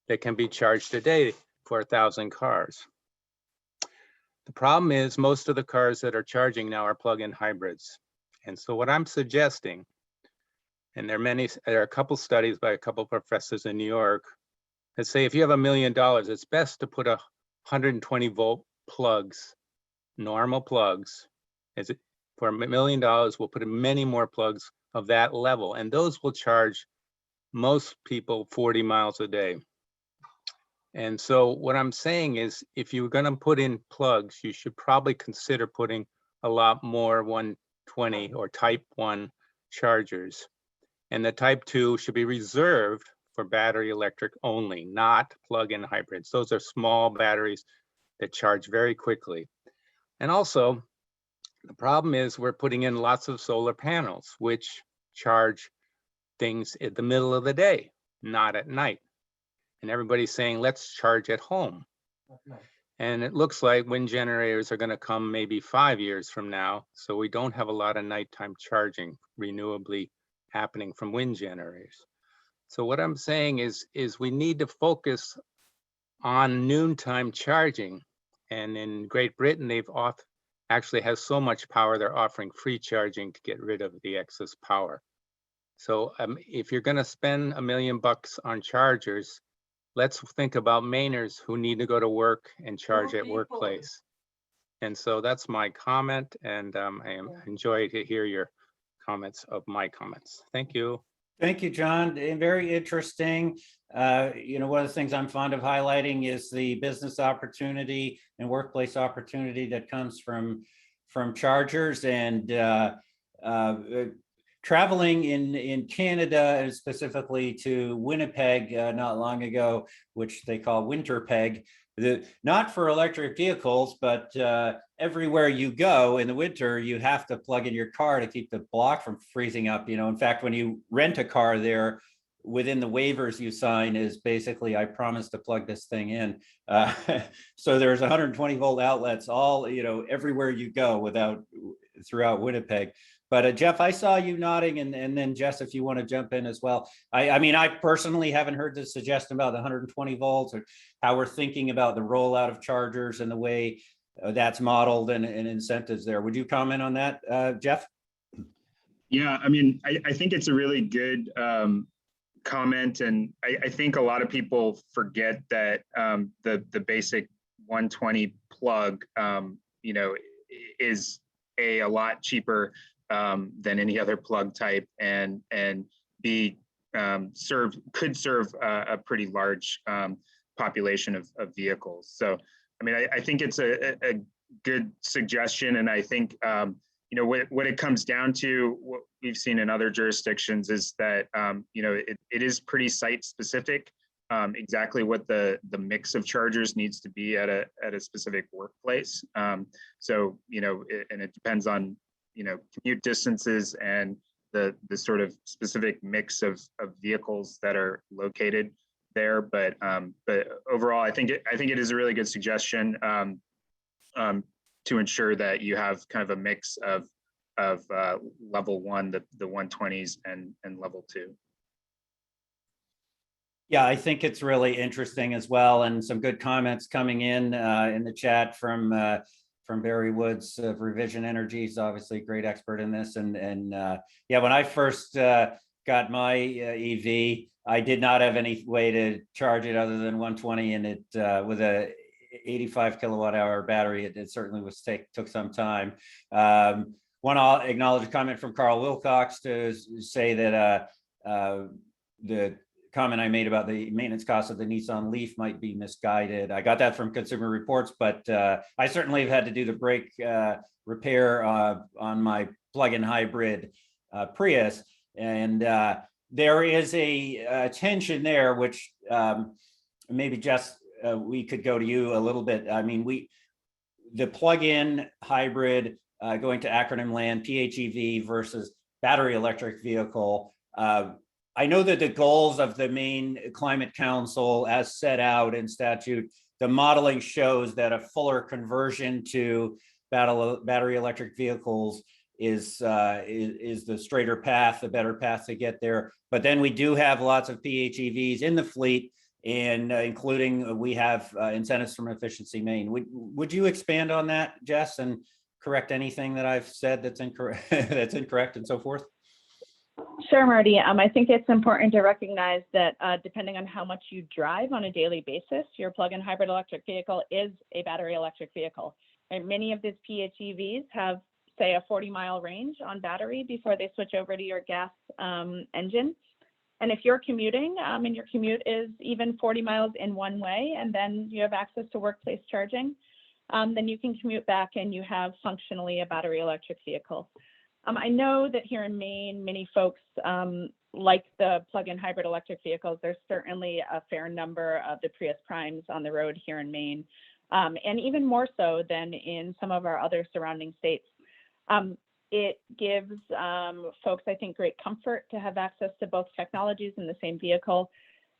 that can be charged a day for 1,000 cars. The problem is most of the cars that are charging now are plug-in hybrids. And so what I'm suggesting, and there are a couple studies by a couple professors in New York that say if you have $1 million, it's best to put 120 volt plugs, normal plugs. For $1 million, we'll put in many more plugs of that level, and those will charge most people 40 miles a day. And so what I'm saying is, if you're going to put in plugs, you should probably consider putting a lot more 120 or type 1 chargers. And the type 2 should be reserved for battery electric only, not plug-in hybrids. Those are small batteries that charge very quickly. And also, the problem is we're putting in lots of solar panels, which charge things in the middle of the day, not at night. And everybody's saying, let's charge at home. And it looks like wind generators are going to come maybe 5 years from now. So we don't have a lot of nighttime charging renewably happening from wind generators. So what I'm saying is we need to focus on noontime charging. And in Great Britain, they've actually has so much power, they're offering free charging to get rid of the excess power. So if you're going to spend $1 million on chargers, let's think about Mainers who need to go to work and charge at workplace. And so that's my comment, and I enjoy to hear your comments of my comments. Thank you. Thank you, John. Very interesting. One of the things I'm fond of highlighting is the business opportunity and workplace opportunity that comes from chargers, and traveling in Canada, and specifically to Winnipeg not long ago, which they call Winterpeg, not for electric vehicles, but everywhere you go in the winter, you have to plug in your car to keep the block from freezing up. In fact, when you rent a car there, within the waivers you sign is basically, I promise to plug this thing in. So there's 120 volt outlets all, everywhere you go throughout Winnipeg. But Jeff, I saw you nodding, and then Jess, if you want to jump in as well. I mean, I personally haven't heard the suggestion about the 120 volts or how we're thinking about the rollout of chargers and the way that's modeled and incentives there. Would you comment on that, Jeff? Yeah, I mean, I think it's a really good comment, and I think a lot of people forget that the basic 120 plug, is a lot cheaper than any other plug type, and could serve a pretty large population of vehicles. So, I mean, I think it's a good suggestion, and I think what it comes down to, what we've seen in other jurisdictions, is that it is pretty site specific, exactly what the mix of chargers needs to be at a specific workplace. So and it depends on commute distances and the sort of specific mix of vehicles that are located there. But overall, I think it is a really good suggestion to ensure that you have kind of a mix of level 1, the 120s, and level 2. Yeah, I think it's really interesting as well, and some good comments coming in the chat from Barry Woods of Revision Energy. He's obviously a great expert in this, and yeah, when I first got my EV, I did not have any way to charge it other than 120, and it with a 85 kilowatt hour battery, it certainly took some time. Want to acknowledge a comment from Carl Wilcox to say that the comment I made about the maintenance cost of the Nissan Leaf might be misguided. I got that from Consumer Reports, but I certainly have had to do the brake repair on my plug-in hybrid Prius, and there is a tension there, which maybe just we could go to you a little bit. I mean, the plug-in hybrid going to acronym land, PHEV versus battery electric vehicle. I know that the goals of the Maine Climate Council, as set out in statute, the modeling shows that a fuller conversion to battery electric vehicles is the straighter path, the better path to get there. But then we do have lots of PHEVs in the fleet, and including we have incentives from Efficiency Maine. Would you expand on that, Jess, and correct anything that I've said that's incorrect, that's incorrect, and so forth? Sure, Marty. I think it's important to recognize that depending on how much you drive on a daily basis, your plug-in hybrid electric vehicle is a battery electric vehicle. And many of these PHEVs have, say, a 40-mile range on battery before they switch over to your gas engine. And if you're commuting and your commute is even 40 miles in one way, and then you have access to workplace charging, then you can commute back and you have functionally a battery electric vehicle. I know that here in Maine, many folks like the plug-in hybrid electric vehicles. There's certainly a fair number of the Prius Primes on the road here in Maine, and even more so than in some of our other surrounding states. It gives folks, I think, great comfort to have access to both technologies in the same vehicle.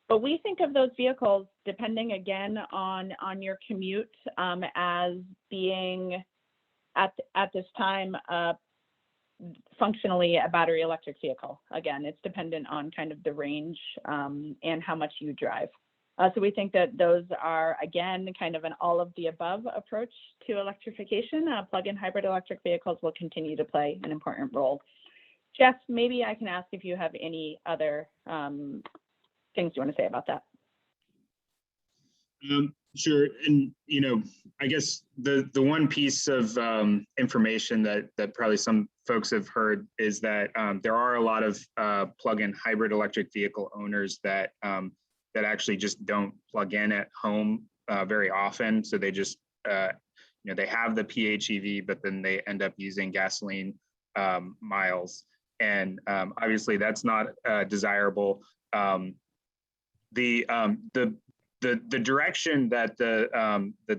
But we think of those vehicles, depending again on your commute, as being at this time functionally a battery electric vehicle. Again, it's dependent on kind of the range and how much you drive. So we think that those are, again, kind of an all of the above approach to electrification. Plug-in hybrid electric vehicles will continue to play an important role. Jeff, maybe I can ask if you have any other things you want to say about that. Sure. And, you know, I guess the one piece of information that probably some folks have heard is that there are a lot of plug-in hybrid electric vehicle owners that actually just don't plug in at home very often. So they just, you know, they have the PHEV, but then they end up using gasoline miles. And obviously that's not desirable. The direction that the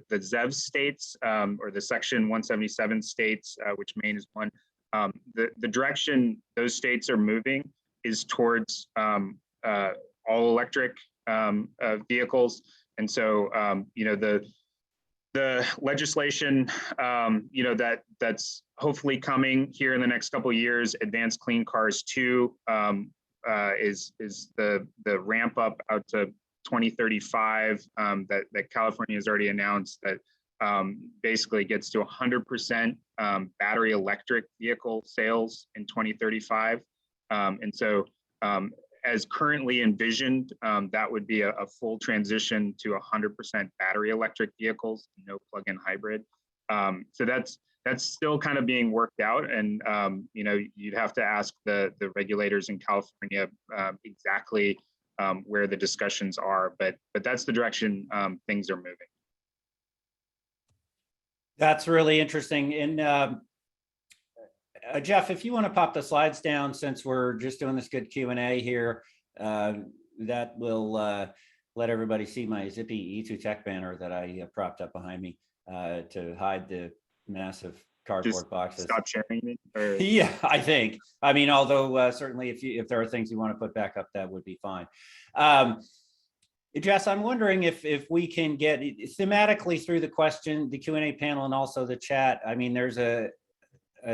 ZEV states or the Section 177 states, which Maine is one, the direction those states are moving is towards all electric vehicles. And so, you know, the legislation, you know, that's hopefully coming here in the next couple of years, Advanced Clean Cars 2, is the ramp up out to 2035 that California has already announced that basically gets to 100% battery electric vehicle sales in 2035. And so as currently envisioned, that would be a full transition to 100% battery electric vehicles, no plug-in hybrid. So that's still kind of being worked out, and you know, you'd have to ask the regulators in California exactly where the discussions are, but that's the direction things are moving. That's really interesting. And Jeff, if you want to pop the slides down, since we're just doing this good Q&A here, that will let everybody see my zippy E2 Tech banner that I propped up behind me to hide the massive cardboard Just boxes. Stop sharing it? Or... Yeah, I think. I mean, although certainly if there are things you want to put back up, that would be fine. Jess, I'm wondering if we can get thematically through the Q&A panel and also the chat. I mean, there's a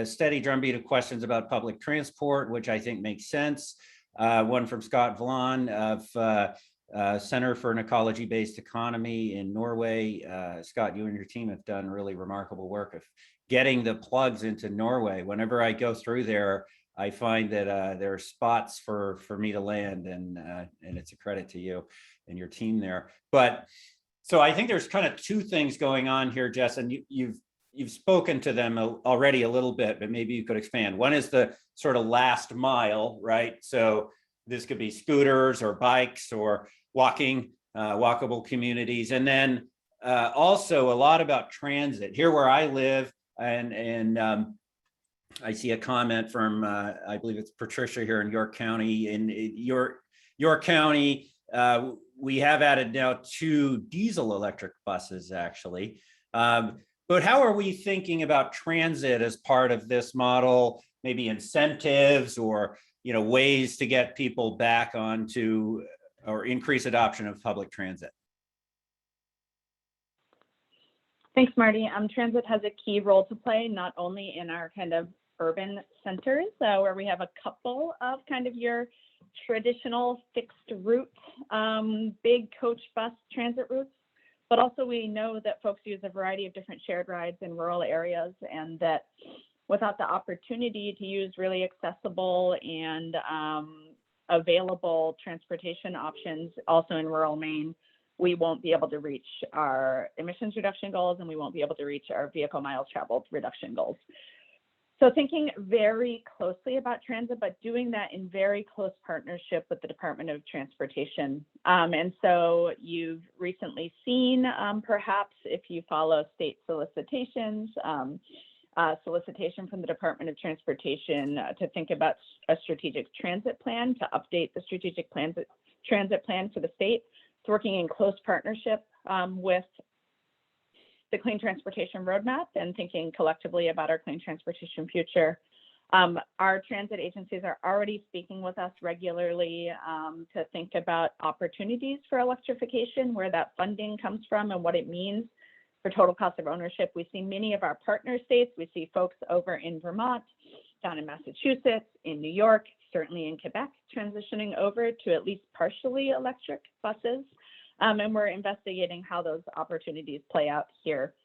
steady drumbeat of questions about public transport, which I think makes sense. One from Scott Vlan of Center for an Ecology-Based Economy in Norway. Scott, you and your team have done really remarkable work of getting the plugs into Norway. Whenever I go through there, I find that there are spots for me to land, and it's a credit to you and your team there. But so I think there's kind of two things going on here, Jess, and you've spoken to them already a little bit, but maybe you could expand. One is the sort of last mile, right? So this could be scooters or bikes or walkable communities. And then also a lot about transit. Here where I live, and I see a comment from, I believe it's Patricia here in York County. In York County, we have added now 2 diesel electric buses, actually. But how are we thinking about transit as part of this model? Maybe incentives or, you know, ways to get people back onto or increase adoption of public transit? Thanks, Marty. Transit has a key role to play, not only in our kind of urban centers, where we have a couple of kind of your traditional fixed route, big coach bus transit routes, but also we know that folks use a variety of different shared rides in rural areas, and that without the opportunity to use really accessible and available transportation options also in rural Maine, we won't be able to reach our emissions reduction goals, and we won't be able to reach our vehicle miles traveled reduction goals. So thinking very closely about transit, but doing that in very close partnership with the Department of Transportation. And so you've recently seen, perhaps if you follow state solicitations, solicitation from the Department of Transportation to think about a strategic transit plan, to update the strategic transit plan for the state. It's working in close partnership with the Clean Transportation Roadmap and thinking collectively about our clean transportation future. Our transit agencies are already speaking with us regularly to think about opportunities for electrification, where that funding comes from and what it means for total cost of ownership. We see many of our partner states. We see folks over in Vermont, down in Massachusetts, in New York, certainly in Quebec, transitioning over to at least partially electric buses. And we're investigating how those opportunities play out here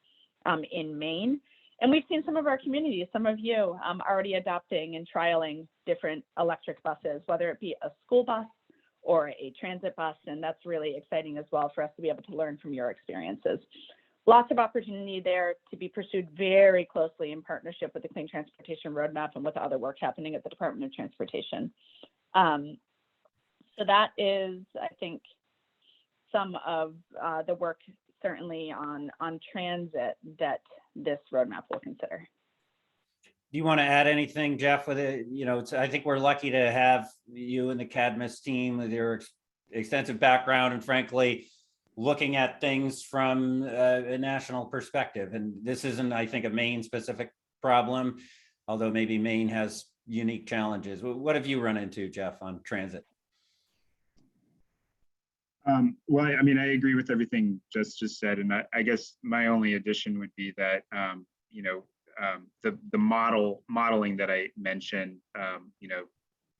in Maine. And we've seen some of our communities, some of you already adopting and trialing different electric buses, whether it be a school bus or a transit bus. And that's really exciting as well for us to be able to learn from your experiences. Lots of opportunity there to be pursued very closely in partnership with the Clean Transportation Roadmap and with other work happening at the Department of Transportation. So that is, I think, some of the work certainly on transit that this roadmap will consider. Do you want to add anything, Jeff, with it? You know, I think we're lucky to have you and the CADMIS team with your extensive background and frankly, looking at things from a national perspective. And this isn't, I think, a Maine specific problem, although maybe Maine has unique challenges. What have you run into, Jeff, on transit? Well, I mean, I agree with everything just said, and I guess my only addition would be that you know, the modeling that I mentioned, you know,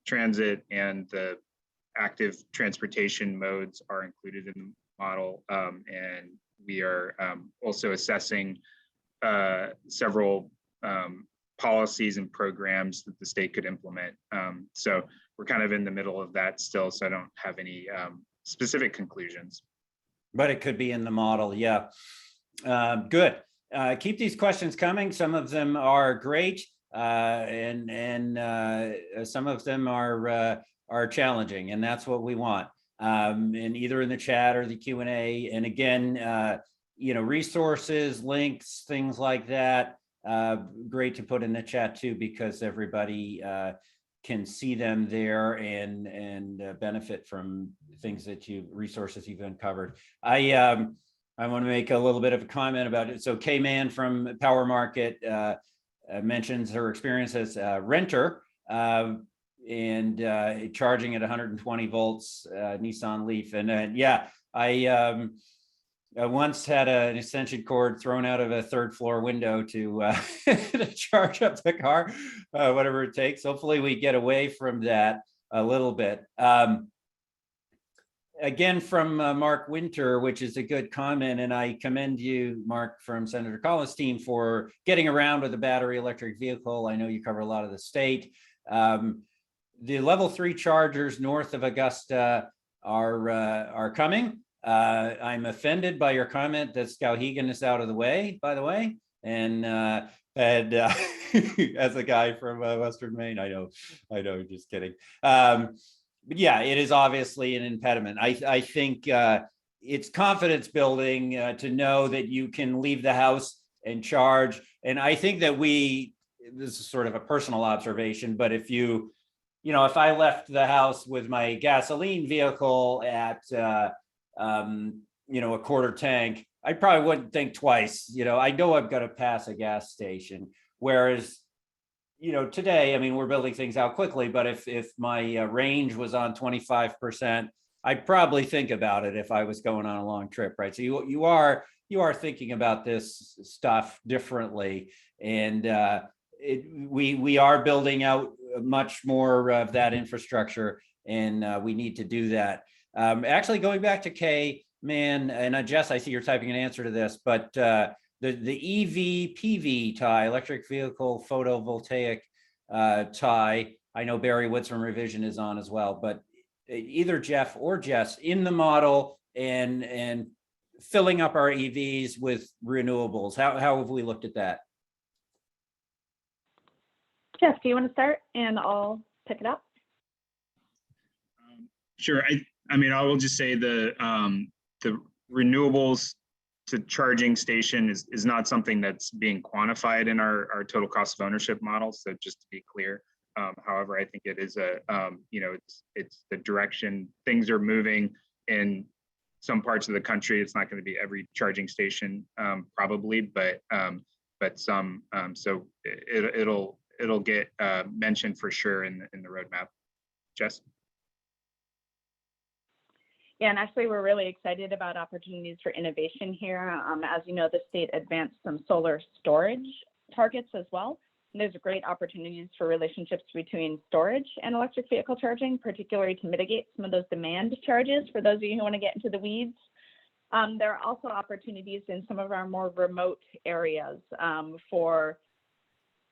transit and the active transportation modes are included in the model, and we are also assessing several policies and programs that the state could implement. So we're kind of in the middle of that still, so I don't have any specific conclusions. But it could be in the model, yeah. Good. Keep these questions coming. Some of them are great, and some of them are challenging, and that's what we want. And either in the chat or the Q&A. And again, you know, resources, links, things like that. Great to put in the chat too, because everybody can see them there and benefit from things that resources you've uncovered. I want to make a little bit of a comment about it. So K-Man from Power Market mentions her experience as a renter and charging at 120 volts Nissan Leaf. And yeah, I once had an extension cord thrown out of a third floor window to charge up the car, whatever it takes. Hopefully we get away from that a little bit. Again, from Mark Winter, which is a good comment, and I commend you, Mark, from Senator Collins' team for getting around with a battery electric vehicle. I know you cover a lot of the state. The level 3 chargers north of Augusta are coming. I'm offended by your comment that Skowhegan is out of the way, by the way. And as a guy from Western Maine, I know, just kidding. But yeah, it is obviously an impediment. I think it's confidence building to know that you can leave the house and charge. And I think that this is sort of a personal observation, but if if I left the house with my gasoline vehicle at, a quarter tank, I probably wouldn't think twice. I know I've got to pass a gas station. Whereas, today, I mean, we're building things out quickly, but if my range was on 25%, I'd probably think about it if I was going on a long trip, right? So you are you are thinking about this stuff differently. And we are building out much more of that infrastructure, and we need to do that. Actually, going back to Kay, man, and Jess, I see you're typing an answer to this, but the EV PV tie, electric vehicle photovoltaic tie, I know Barry Woods from Revision is on as well, but either Jeff or Jess in the model and filling up our EVs with renewables. How have we looked at that? Jeff, do you want to start and I'll pick it up? Sure. I mean, I will just say the renewables to charging station is not something that's being quantified in our total cost of ownership model. So just to be clear, however, I think it is it's the direction things are moving in some parts of the country. It's not going to be every charging station probably, but some. So it'll get mentioned for sure in the roadmap. Jess? Yeah, and actually we're really excited about opportunities for innovation here. As you know, the state advanced some solar storage targets as well. And there's great opportunities for relationships between storage and electric vehicle charging, particularly to mitigate some of those demand charges for those of you who want to get into the weeds. There are also opportunities in some of our more remote areas for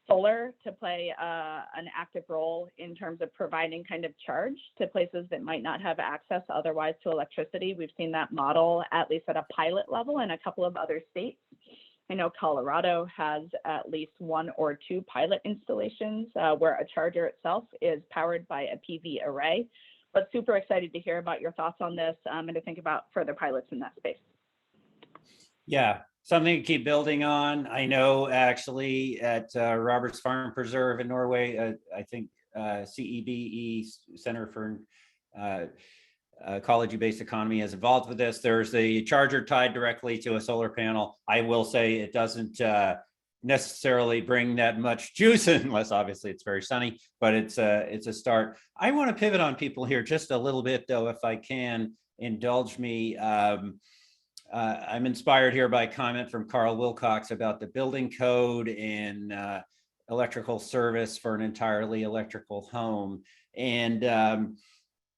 solar to play an active role in terms of providing kind of charge to places that might not have access otherwise to electricity. We've seen that model, at least at a pilot level, in a couple of other states. I know Colorado has at least 1 or 2 pilot installations where a charger itself is powered by a PV array. But super excited to hear about your thoughts on this and to think about further pilots in that space. Yeah, something to keep building on. I know actually at Roberts Farm Preserve in Norway, I think CEBE, Center for Ecology-Based Economy, is involved with this. There's a charger tied directly to a solar panel. I will say it doesn't necessarily bring that much juice unless obviously it's very sunny, but it's a start. I want to pivot on people here just a little bit though, if I can indulge me. I'm inspired here by a comment from Carl Wilcox about the building code and electrical service for an entirely electrical home. And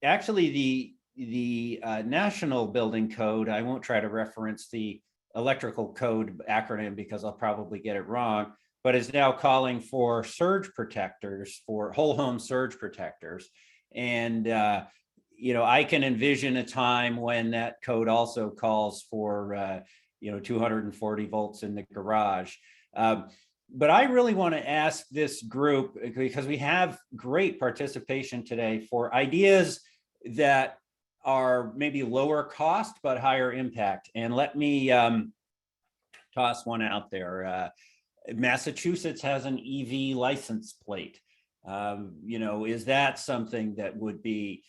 actually the National Building Code, I won't try to reference the electrical code acronym because I'll probably get it wrong, but is now calling for surge protectors, for whole home surge protectors. And I can envision a time when that code also calls for 240 volts in the garage. But I really want to ask this group, because we have great participation today, for ideas that are maybe lower cost but higher impact. And let me toss one out there. Massachusetts has an EV license plate. Is that something that would be,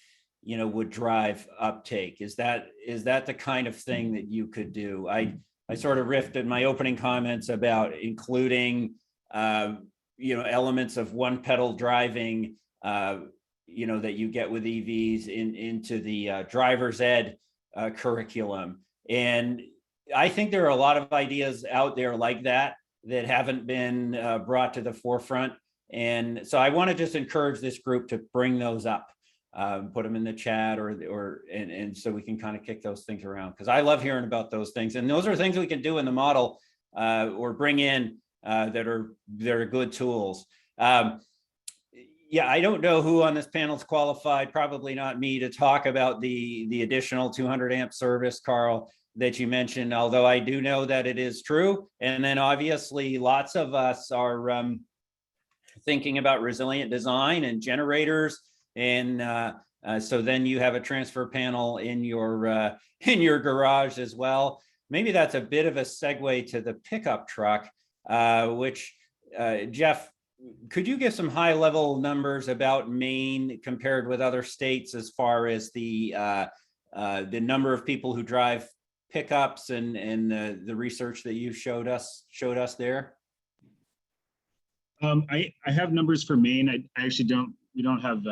would drive uptake? Is that the kind of thing that you could do? I sort of riffed in my opening comments about including, elements of one pedal driving, that you get with EVs into the driver's ed curriculum. And I think there are a lot of ideas out there like that haven't been brought to the forefront. And so I want to just encourage this group to bring those up, put them in the chat and so we can kind of kick those things around, because I love hearing about those things. And those are things we can do in the model or bring in that are good tools. I don't know who on this panel is qualified, probably not me, to talk about the additional 200 amp service, Carl, that you mentioned, although I do know that it is true. And then obviously lots of us are thinking about resilient design and generators. And so then you have a transfer panel in your garage as well. Maybe that's a bit of a segue to the pickup truck, which Jeff, could you give some high level numbers about Maine compared with other states as far as the number of people who drive pickups and the research that you showed us there? I have numbers for Maine. I actually we don't have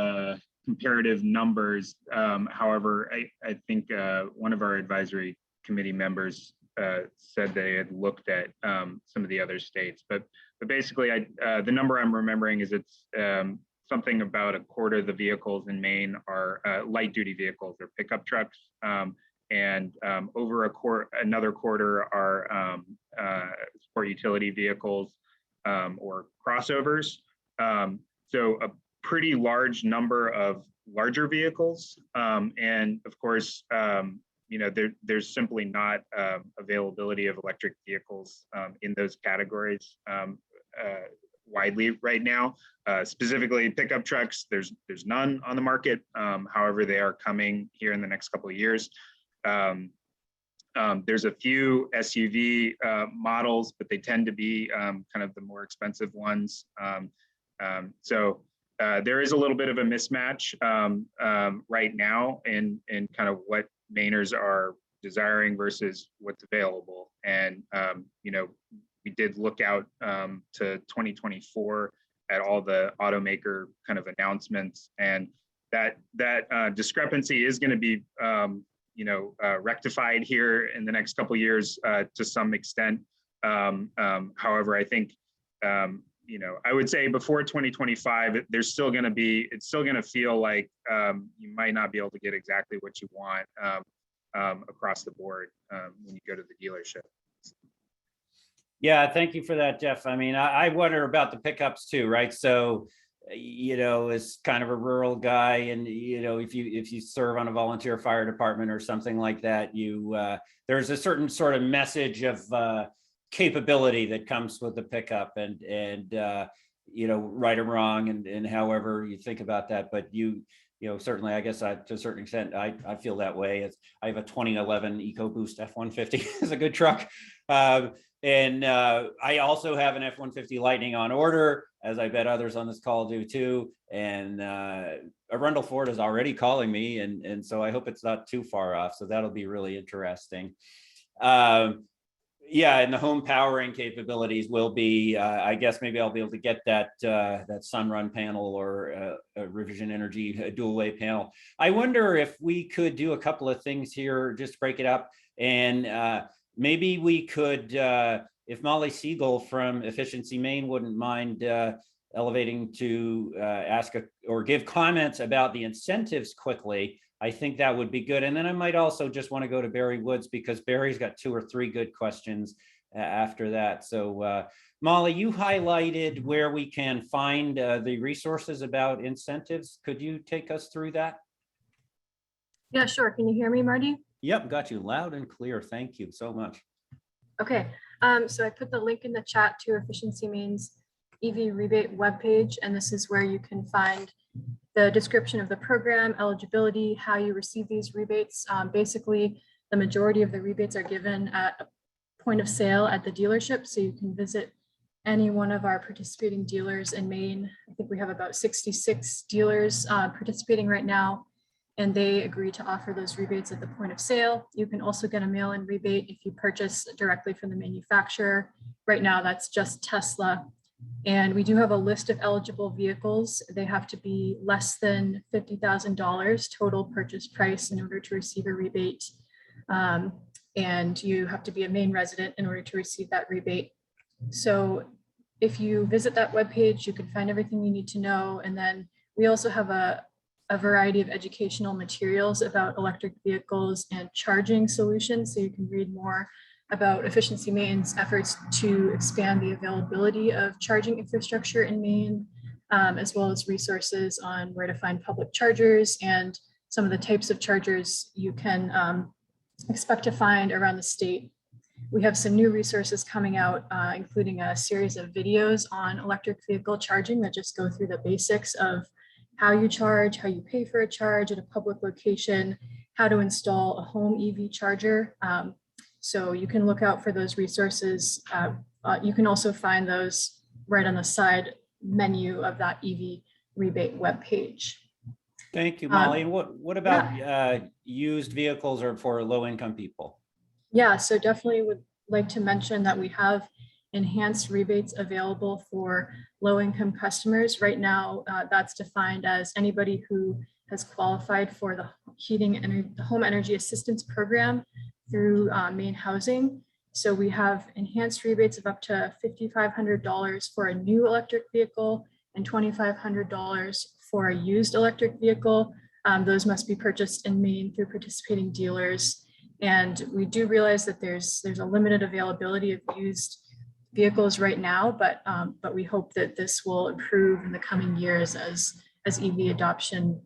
comparative numbers. However, I think one of our advisory committee members said they had looked at some of the other states, but basically, the number I'm remembering is it's something about a quarter of the vehicles in Maine are light duty vehicles or pickup trucks, and over another quarter are sport utility vehicles or crossovers. So a pretty large number of larger vehicles, and of course, you know, there's simply not availability of electric vehicles in those categories widely right now. Specifically pickup trucks, there's none on the market. However, they are coming here in the next couple of years. There's a few SUV models, but they tend to be kind of the more expensive ones. So there is a little bit of a mismatch right now in kind of what Mainers are desiring versus what's available. And, you know, we did look out to 2024 at all the automaker kind of announcements, and that discrepancy is going to be, you know, rectified here in the next couple of years to some extent. However, I think, you know, I would say before 2025, there's still going to be, it's still going to feel like you might not be able to get exactly what you want across the board when you go to the dealership. Yeah, thank you for that, Jeff. I mean, I wonder about the pickups too, right? So, you know, as kind of a rural guy, and you know, if you serve on a volunteer fire department or something like that, you there's a certain sort of message of capability that comes with the pickup, and you know, right or wrong, and however you think about that, but you know, certainly, I guess to a certain extent, I feel that way. I have a 2011 EcoBoost F-150. It's a good truck. And I also have an F-150 Lightning on order, as I bet others on this call do too. And Arundel Ford is already calling me, and so I hope it's not too far off. So that'll be really interesting. Yeah, and the home powering capabilities will be, I guess maybe I'll be able to get that Sunrun panel or a Revision Energy dual way panel. I wonder if we could do a couple of things here, just break it up, and maybe we could, if Molly Siegel from Efficiency Maine wouldn't mind elevating to ask or give comments about the incentives quickly, I think that would be good. And then I might also just want to go to Barry Woods, because Barry's got 2 or 3 good questions after that. So Molly, you highlighted where we can find the resources about incentives. Could you take us through that? Yeah, sure. Can you hear me, Marty? Yep, got you loud and clear. Thank you so much. Okay, so I put the link in the chat to Efficiency Maine's EV rebate webpage, and this is where you can find the description of the program, eligibility, how you receive these rebates. Basically, the majority of the rebates are given at a point of sale at the dealership, so you can visit any one of our participating dealers in Maine. I think we have about 66 dealers participating right now, and they agree to offer those rebates at the point of sale. You can also get a mail-in rebate if you purchase directly from the manufacturer. Right now, that's just Tesla. And we do have a list of eligible vehicles. They have to be less than $50,000 total purchase price in order to receive a rebate. And you have to be a Maine resident in order to receive that rebate. So if you visit that webpage, you can find everything you need to know. And then we also have a variety of educational materials about electric vehicles and charging solutions. So you can read more about Efficiency Maine's efforts to expand the availability of charging infrastructure in Maine, as well as resources on where to find public chargers and some of the types of chargers you can expect to find around the state. We have some new resources coming out, including a series of videos on electric vehicle charging that just go through the basics of how you charge, how you pay for a charge at a public location, how to install a home EV charger. So you can look out for those resources. You can also find those right on the side menu of that EV rebate webpage. Thank you, Molly. And what about used vehicles or for low-income people? Yeah, so definitely would like to mention that we have enhanced rebates available for low-income customers. Right now, that's defined as anybody who has qualified for the heating and the home energy assistance program through Maine Housing. So we have enhanced rebates of up to $5,500 for a new electric vehicle and $2,500 for a used electric vehicle. Those must be purchased in Maine through participating dealers. And we do realize that there's a limited availability of used vehicles right now, but we hope that this will improve in the coming years as EV adoption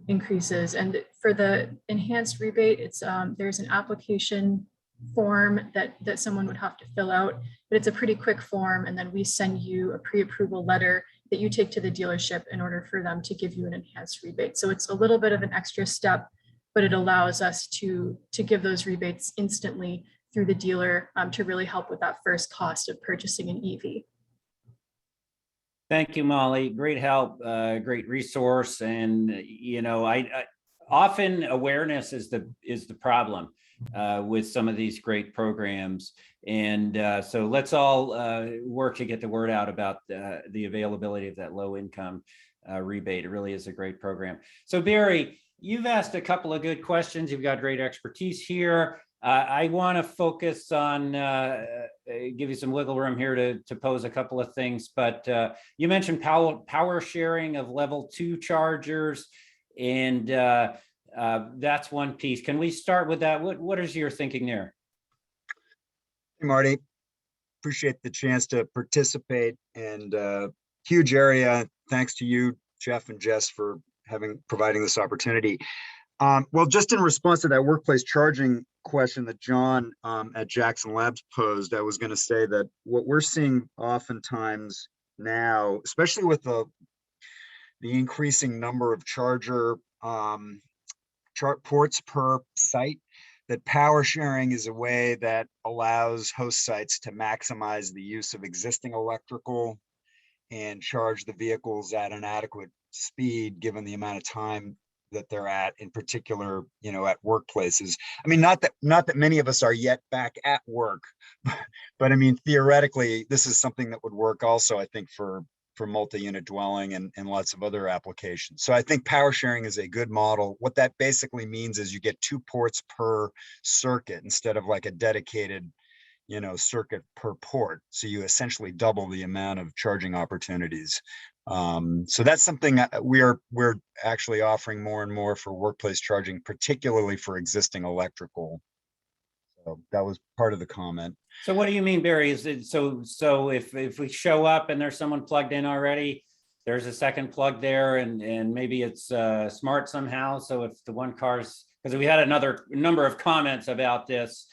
increases. And for the enhanced rebate, it's there's an application form that someone would have to fill out, but it's a pretty quick form. And then we send you a pre-approval letter that you take to the dealership in order for them to give you an enhanced rebate. So it's a little bit of an extra step, but it allows us to give those rebates instantly through the dealer to really help with that first cost of purchasing an EV. Thank you, Molly. Great help, great resource. And, you know, I often awareness is the problem with some of these great programs. And so let's all work to get the word out about the availability of that low income rebate. It really is a great program. So Barry, you've asked a couple of good questions. You've got great expertise here. I want to focus on, give you some wiggle room here to pose a couple of things, but you mentioned power sharing of level 2 chargers, and that's one piece. Can we start with that? What is your thinking there? Hey, Marty, appreciate the chance to participate, and huge area. Thanks to you, Jeff and Jess, for providing this opportunity. Well, just in response to that workplace charging question that John at Jackson Labs posed, I was going to say that what we're seeing oftentimes now, especially with the increasing number of charger ports per site, that power sharing is a way that allows host sites to maximize the use of existing electrical and charge the vehicles at an adequate speed, given the amount of time that they're at, in particular, you know, at workplaces. I mean, not that many of us are yet back at work, but I mean, theoretically, this is something that would work also, I think, for multi-unit dwelling and lots of other applications. So I think power sharing is a good model. What that basically means is you get 2 ports per circuit instead of like a dedicated, you know, circuit per port. So you essentially double the amount of charging opportunities. So that's something we're actually offering more and more for workplace charging, particularly for existing electrical. So that was part of the comment. So what do you mean, Barry? Is it so if we show up and there's someone plugged in already, there's a second plug there, and maybe it's smart somehow. So if the one car's, because we had another number of comments about this,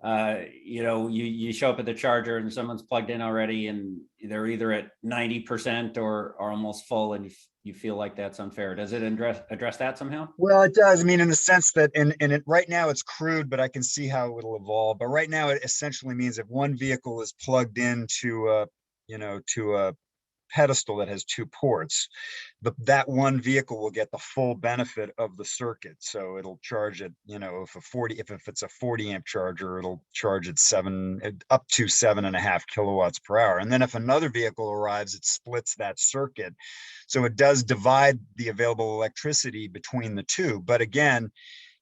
you know, you show up at the charger and someone's plugged in already and they're either at 90% or almost full, and you feel like that's unfair. Does it address that somehow? Well, it does. I mean, in the sense that, and it right now it's crude, but I can see how it'll evolve. But right now, it essentially means if one vehicle is plugged into to a pedestal that has 2 ports, that one vehicle will get the full benefit of the circuit. So it'll charge it, you know, if it's a 40 amp charger, it'll charge it up to 7.5 kilowatts per hour. And then if another vehicle arrives, it splits that circuit. So it does divide the available electricity between the 2. But again,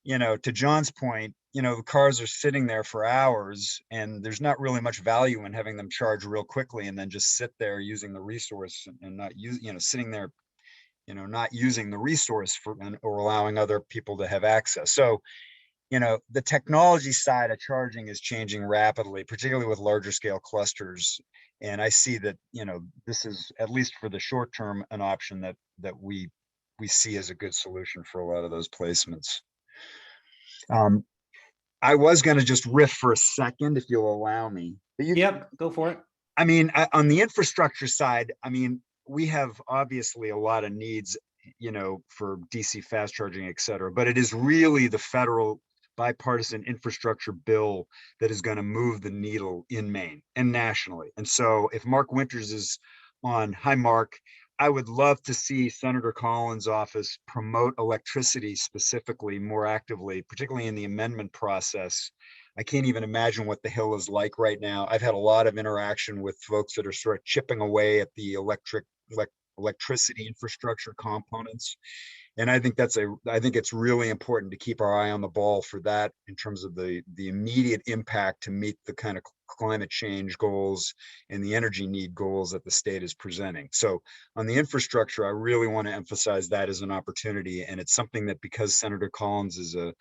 you know, to John's point, you know, the cars are sitting there for hours, and there's not really much value in having them charge real quickly and then just sit there using the resource and not sitting there, you know, not using the resource or allowing other people to have access. So, you know, the technology side of charging is changing rapidly, particularly with larger scale clusters. And I see that, you know, this is, at least for the short term, an option that we see as a good solution for a lot of those placements. I was going to just riff for a second, if you'll allow me. Yep, go for it. I mean, on the infrastructure side, I mean, we have obviously a lot of needs, you know, for DC fast charging, et cetera, but it is really the federal bipartisan infrastructure bill that is going to move the needle in Maine and nationally. And so if Mark Winters is on, hi, Mark, I would love to see Senator Collins' office promote electricity specifically more actively, particularly in the amendment process. I can't even imagine what the Hill is like right now. I've had a lot of interaction with folks that are sort of chipping away at the electricity infrastructure components. And I think it's really important to keep our eye on the ball for that in terms of the immediate impact to meet the kind of climate change goals and the energy need goals that the state is presenting. So on the infrastructure, I really want to emphasize that as an opportunity. And it's something that, because Senator Collins is a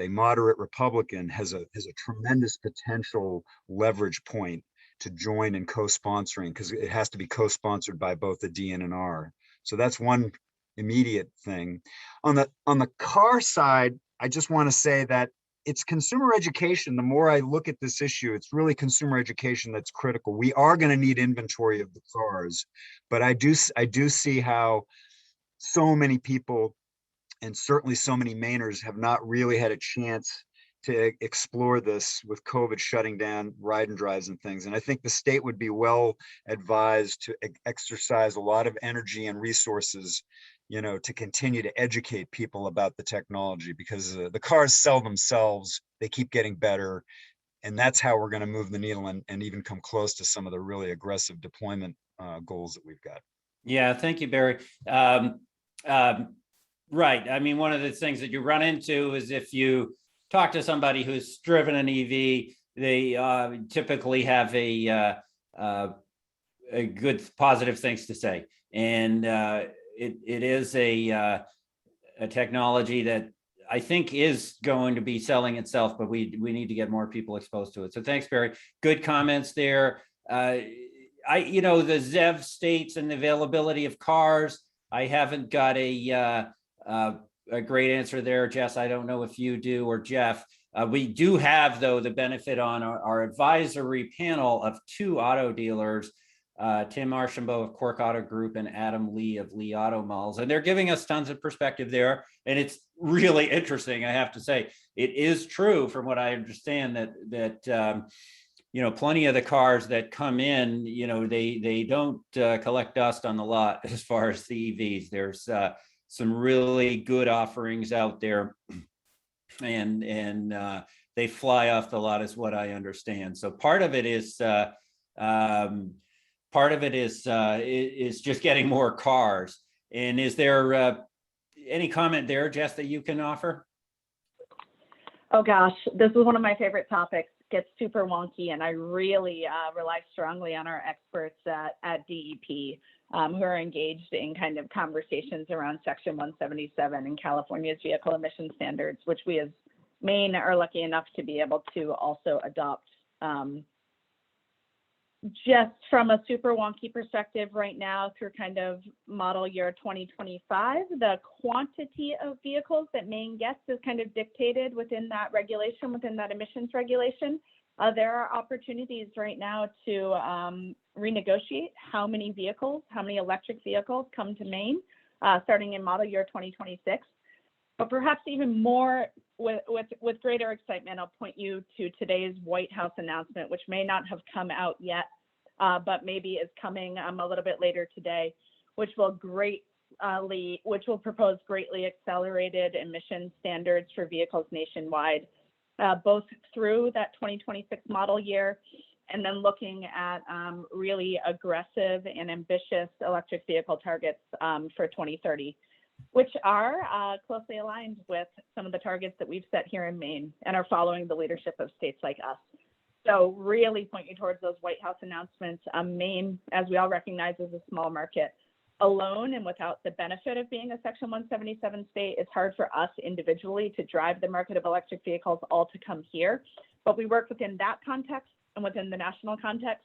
moderate Republican, has a tremendous potential leverage point to join in co-sponsoring, because it has to be co-sponsored by both the DNR. So that's one immediate thing. On the car side, I just want to say that it's consumer education. The more I look at this issue, it's really consumer education that's critical. We are going to need inventory of the cars, but I do see how so many people, and certainly so many Mainers, have not really had a chance to explore this with COVID shutting down ride and drives and things. And I think the state would be well advised to exercise a lot of energy and resources, to continue to educate people about the technology, because the cars sell themselves, they keep getting better. And that's how we're going to move the needle and even come close to some of the really aggressive deployment goals that we've got. Yeah, thank you, Barry. Right. I mean, one of the things that you run into is if you talk to somebody who's driven an EV, they typically have a good positive things to say. And it is a technology that I think is going to be selling itself, but we need to get more people exposed to it. So thanks, Barry. Good comments there. The ZEV states and the availability of cars, I haven't got a great answer there, Jess. I don't know if you do, or Jeff. We do have, though, the benefit on our advisory panel of 2 auto dealers, Tim Archambault of Cork Auto Group and Adam Lee of Lee Auto Malls. And they're giving us tons of perspective there. And it's really interesting, I have to say. It is true, from what I understand, that plenty of the cars that come in, they don't collect dust on the lot as far as the EVs. There's some really good offerings out there, and they fly off the lot, is what I understand. So part of it is just getting more cars. And is there any comment there, Jess, that you can offer? Oh gosh, this is one of my favorite topics. Gets super wonky, and I really rely strongly on our experts at DEP, who are engaged in kind of conversations around Section 177 and California's vehicle emission standards, which we as Maine are lucky enough to be able to also adopt. Just from a super wonky perspective right now, through kind of model year 2025, the quantity of vehicles that Maine gets is kind of dictated within that regulation, within that emissions regulation. There are opportunities right now to renegotiate how many electric vehicles come to Maine, starting in model year 2026. But perhaps even more, with greater excitement, I'll point you to today's White House announcement, which may not have come out yet, but maybe is coming a little bit later today, which will propose greatly accelerated emission standards for vehicles nationwide, both through that 2026 model year, and then looking at really aggressive and ambitious electric vehicle targets for 2030. Which are closely aligned with some of the targets that we've set here in Maine and are following the leadership of states like us. So really point you towards those White House announcements. Maine, as we all recognize, is a small market. Alone and without the benefit of being a Section 177 state, it's hard for us individually to drive the market of electric vehicles all to come here. But we work within that context and within the national context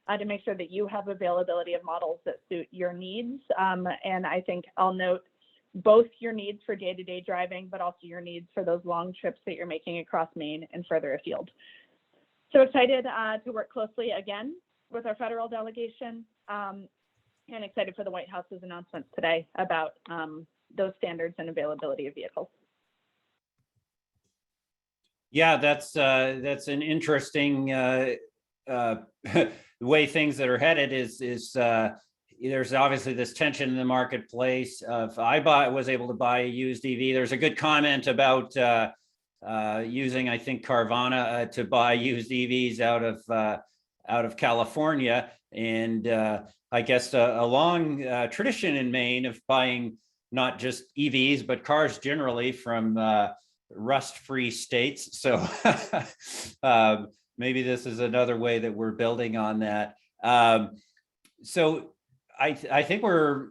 to make sure that you have availability of models that suit your needs. And I think I'll note both your needs for day-to-day driving, but also your needs for those long trips that you're making across Maine and further afield. So excited to work closely again with our federal delegation, and excited for the White House's announcements today about those standards and availability of vehicles. Yeah, that's an interesting way things that are headed is there's obviously this tension in the marketplace. If I was able to buy a used EV, there's a good comment about using, I think, Carvana to buy used EVs out of California, and I guess a long tradition in Maine of buying not just EVs, but cars generally from rust-free states. So maybe this is another way that we're building on that. So I think we're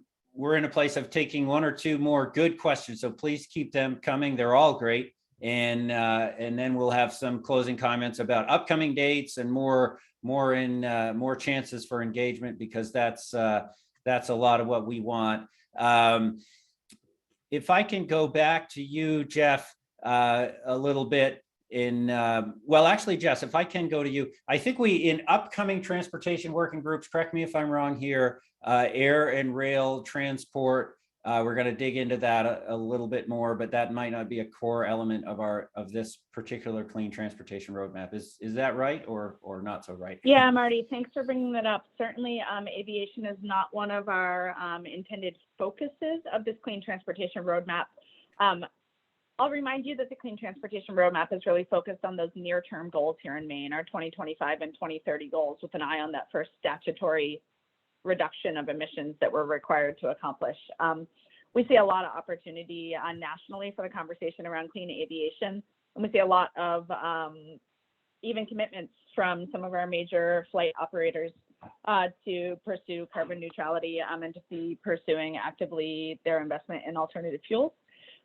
in a place of taking one or two more good questions. So please keep them coming. They're all great. And then we'll have some closing comments about upcoming dates and more chances for engagement, because that's a lot of what we want. If I can go back to you, Jeff, a little bit well, actually, Jess, if I can go to you, I think in upcoming transportation working groups, correct me if I'm wrong here, air and rail transport, we're going to dig into that a little bit more, but that might not be a core element of this particular clean transportation roadmap. Is that right, or not so right? Yeah, Marty, thanks for bringing that up. Certainly, aviation is not one of our intended focuses of this clean transportation roadmap. I'll remind you that the Clean Transportation Roadmap is really focused on those near-term goals here in Maine, our 2025 and 2030 goals, with an eye on that first statutory reduction of emissions that we're required to accomplish. We see a lot of opportunity nationally for the conversation around clean aviation, and we see a lot of even commitments from some of our major flight operators to pursue carbon neutrality and to be pursuing actively their investment in alternative fuels.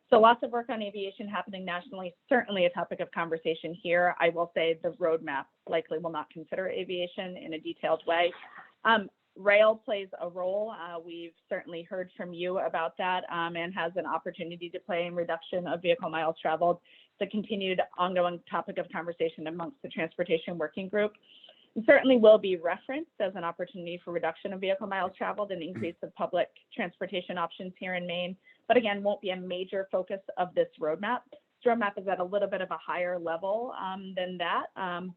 So lots of work on aviation happening nationally, certainly a topic of conversation here. I will say the roadmap likely will not consider aviation in a detailed way. Rail plays a role. We've certainly heard from you about that and has an opportunity to play in reduction of vehicle miles traveled. It's a continued ongoing topic of conversation amongst the transportation working group. It certainly will be referenced as an opportunity for reduction of vehicle miles traveled and increase of public transportation options here in Maine, but again, won't be a major focus of this roadmap. This roadmap is at a little bit of a higher level than that,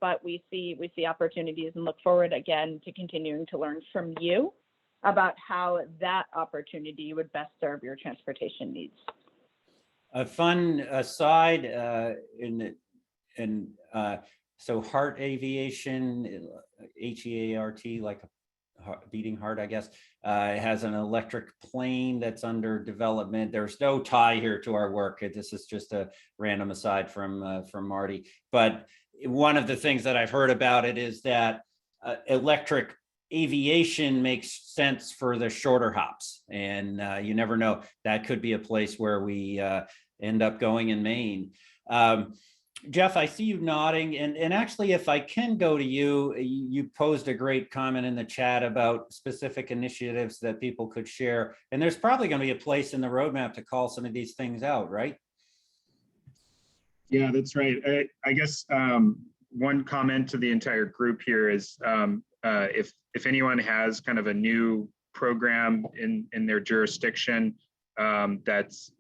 but we see opportunities and look forward again to continuing to learn from you about how that opportunity would best serve your transportation needs. A fun aside so Heart Aviation, HEART, like a beating heart, I guess, has an electric plane that's under development. There's no tie here to our work. This is just a random aside from Marty. But one of the things that I've heard about it is that electric aviation makes sense for the shorter hops. And you never know, that could be a place where we end up going in Maine. Jeff, I see you nodding, and actually, if I can go to you, you posed a great comment in the chat about specific initiatives that people could share, and there's probably going to be a place in the roadmap to call some of these things out, right? Yeah, that's right. I guess one comment to the entire group here is if anyone has kind of a new program in their jurisdiction that's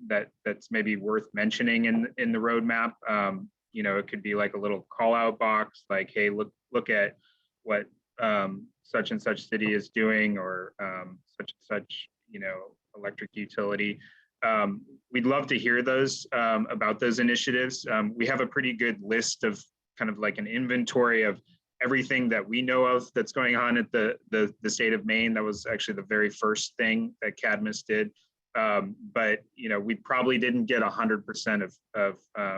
maybe worth mentioning in the roadmap. You know, it could be like a little call out box, like, hey, look at what such and such city is doing, or such and such, you know, electric utility. We'd love to hear those about those initiatives. We have a pretty good list of kind of like an inventory of everything that we know of that's going on at the state of Maine. That was actually the very first thing that CADMAS did. But you know, we probably didn't get 100% of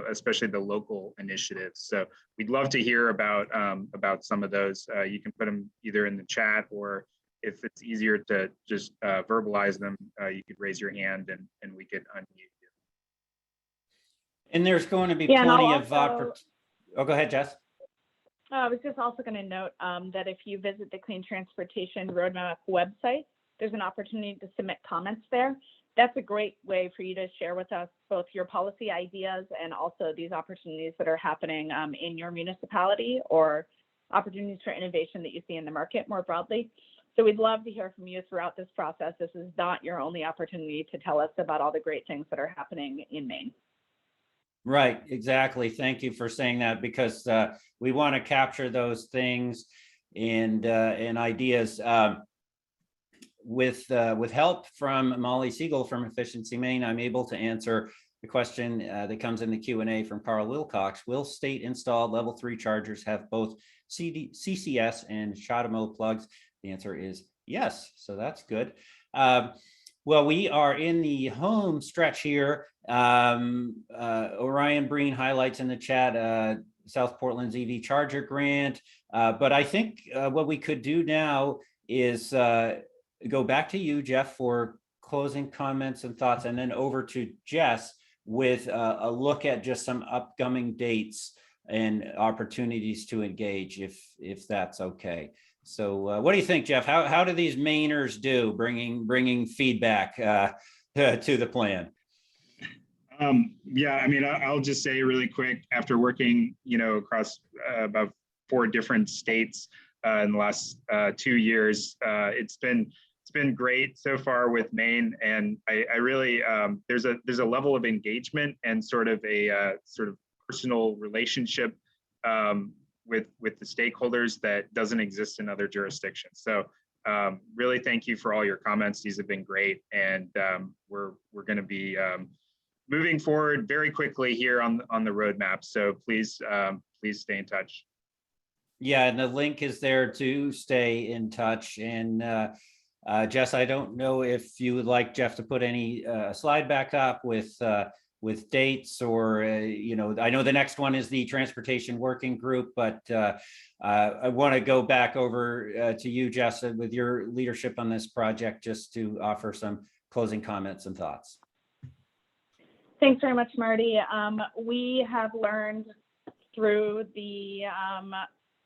especially the local initiatives. So we'd love to hear about some of those. You can put them either in the chat, or if it's easier to just verbalize them, you could raise your hand and we could unmute you. And there's going to be plenty of opportunities. Oh, go ahead, Jess. I was just also going to note that if you visit the Clean Transportation Roadmap website, there's an opportunity to submit comments there. That's a great way for you to share with us both your policy ideas and also these opportunities that are happening in your municipality, or opportunities for innovation that you see in the market more broadly. So we'd love to hear from you throughout this process. This is not your only opportunity to tell us about all the great things that are happening in Maine. Right, exactly. Thank you for saying that, because we want to capture those things and ideas. With help from Molly Siegel from Efficiency Maine, I'm able to answer the question that comes in the Q&A from Carl Wilcox. Will state installed level 3 chargers have both CCS and CHAdeMO plugs? The answer is yes, so that's good. Well, we are in the home stretch here. Orion Breen highlights in the chat South Portland's EV charger grant. But I think what we could do now is go back to you, Jeff, for closing comments and thoughts, and then over to Jess with a look at just some upcoming dates and opportunities to engage, if that's okay. So what do you think, Jeff? How do these Mainers do bringing feedback to the plan? Yeah, I mean, I'll just say really quick, after working, across about 4 different states in the last 2 years, it's been great so far with Maine, and I really there's a level of engagement and sort of a personal relationship with the stakeholders that doesn't exist in other jurisdictions. So really thank you for all your comments. These have been great, and we're going to be moving forward very quickly here on the roadmap. So please stay in touch. Yeah, and the link is there to stay in touch. And Jess, I don't know if you would like Jeff to put any slide back up with dates, or I know the next one is the Transportation Working Group, but I want to go back over to you, Jess, with your leadership on this project, just to offer some closing comments and thoughts. Thanks very much, Marty. We have learned through the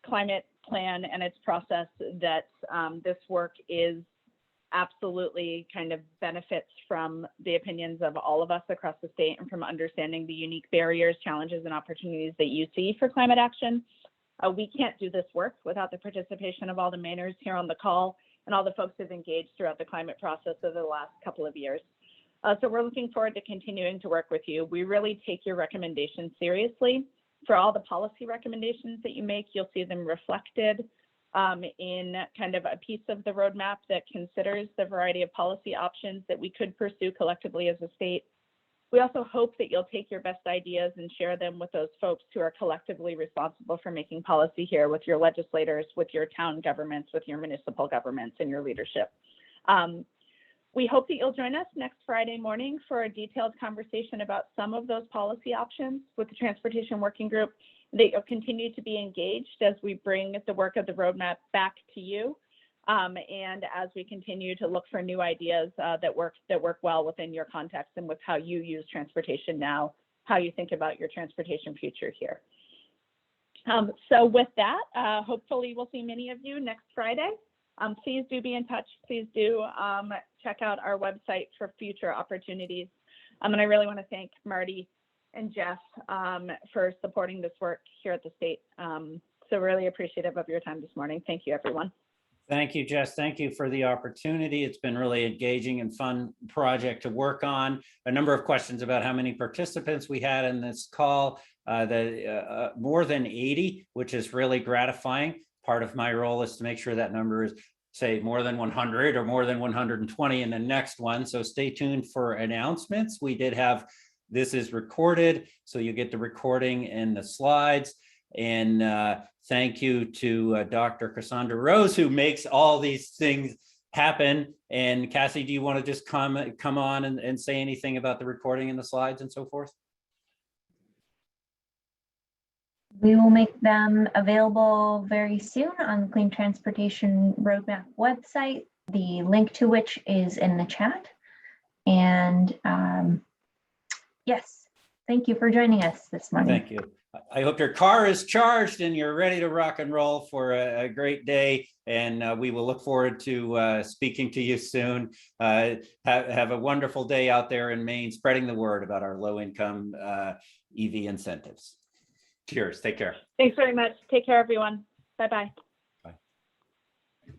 climate plan and its process that this work is absolutely kind of benefits from the opinions of all of us across the state, and from understanding the unique barriers, challenges, and opportunities that you see for climate action. We can't do this work without the participation of all the Mainers here on the call and all the folks who've engaged throughout the climate process over the last couple of years. So we're looking forward to continuing to work with you. We really take your recommendations seriously. For all the policy recommendations that you make, you'll see them reflected in kind of a piece of the roadmap that considers the variety of policy options that we could pursue collectively as a state. We also hope that you'll take your best ideas and share them with those folks who are collectively responsible for making policy here, with your legislators, with your town governments, with your municipal governments, and your leadership. We hope that you'll join us next Friday morning for a detailed conversation about some of those policy options with the Transportation Working Group, that you'll continue to be engaged as we bring the work of the roadmap back to you, and as we continue to look for new ideas that work well within your context and with how you use transportation now, how you think about your transportation future here. So with that, hopefully we'll see many of you next Friday. Please do be in touch. Please do check out our website for future opportunities. And I really want to thank Marty and Jeff for supporting this work here at the state. So really appreciative of your time this morning. Thank you, everyone. Thank you, Jess. Thank you for the opportunity. It's been really engaging and fun project to work on. A number of questions about how many participants we had in this call, more than 80, which is really gratifying. Part of my role is to make sure that number is, say, more than 100 or more than 120 in the next one. So stay tuned for announcements. We did have, this is recorded, so you get the recording and the slides. And thank you to Dr. Cassandra Rose, who makes all these things happen. And Cassie, do you want to just come on and say anything about the recording and the slides and so forth? We will make them available very soon on the Clean Transportation Roadmap website, the link to which is in the chat. And yes, thank you for joining us this morning. Thank you. I hope your car is charged and you're ready to rock and roll for a great day. And we will look forward to speaking to you soon. Have a wonderful day out there in Maine, spreading the word about our low-income EV incentives. Cheers. Take care. Thanks very much. Take care, everyone. Bye-bye.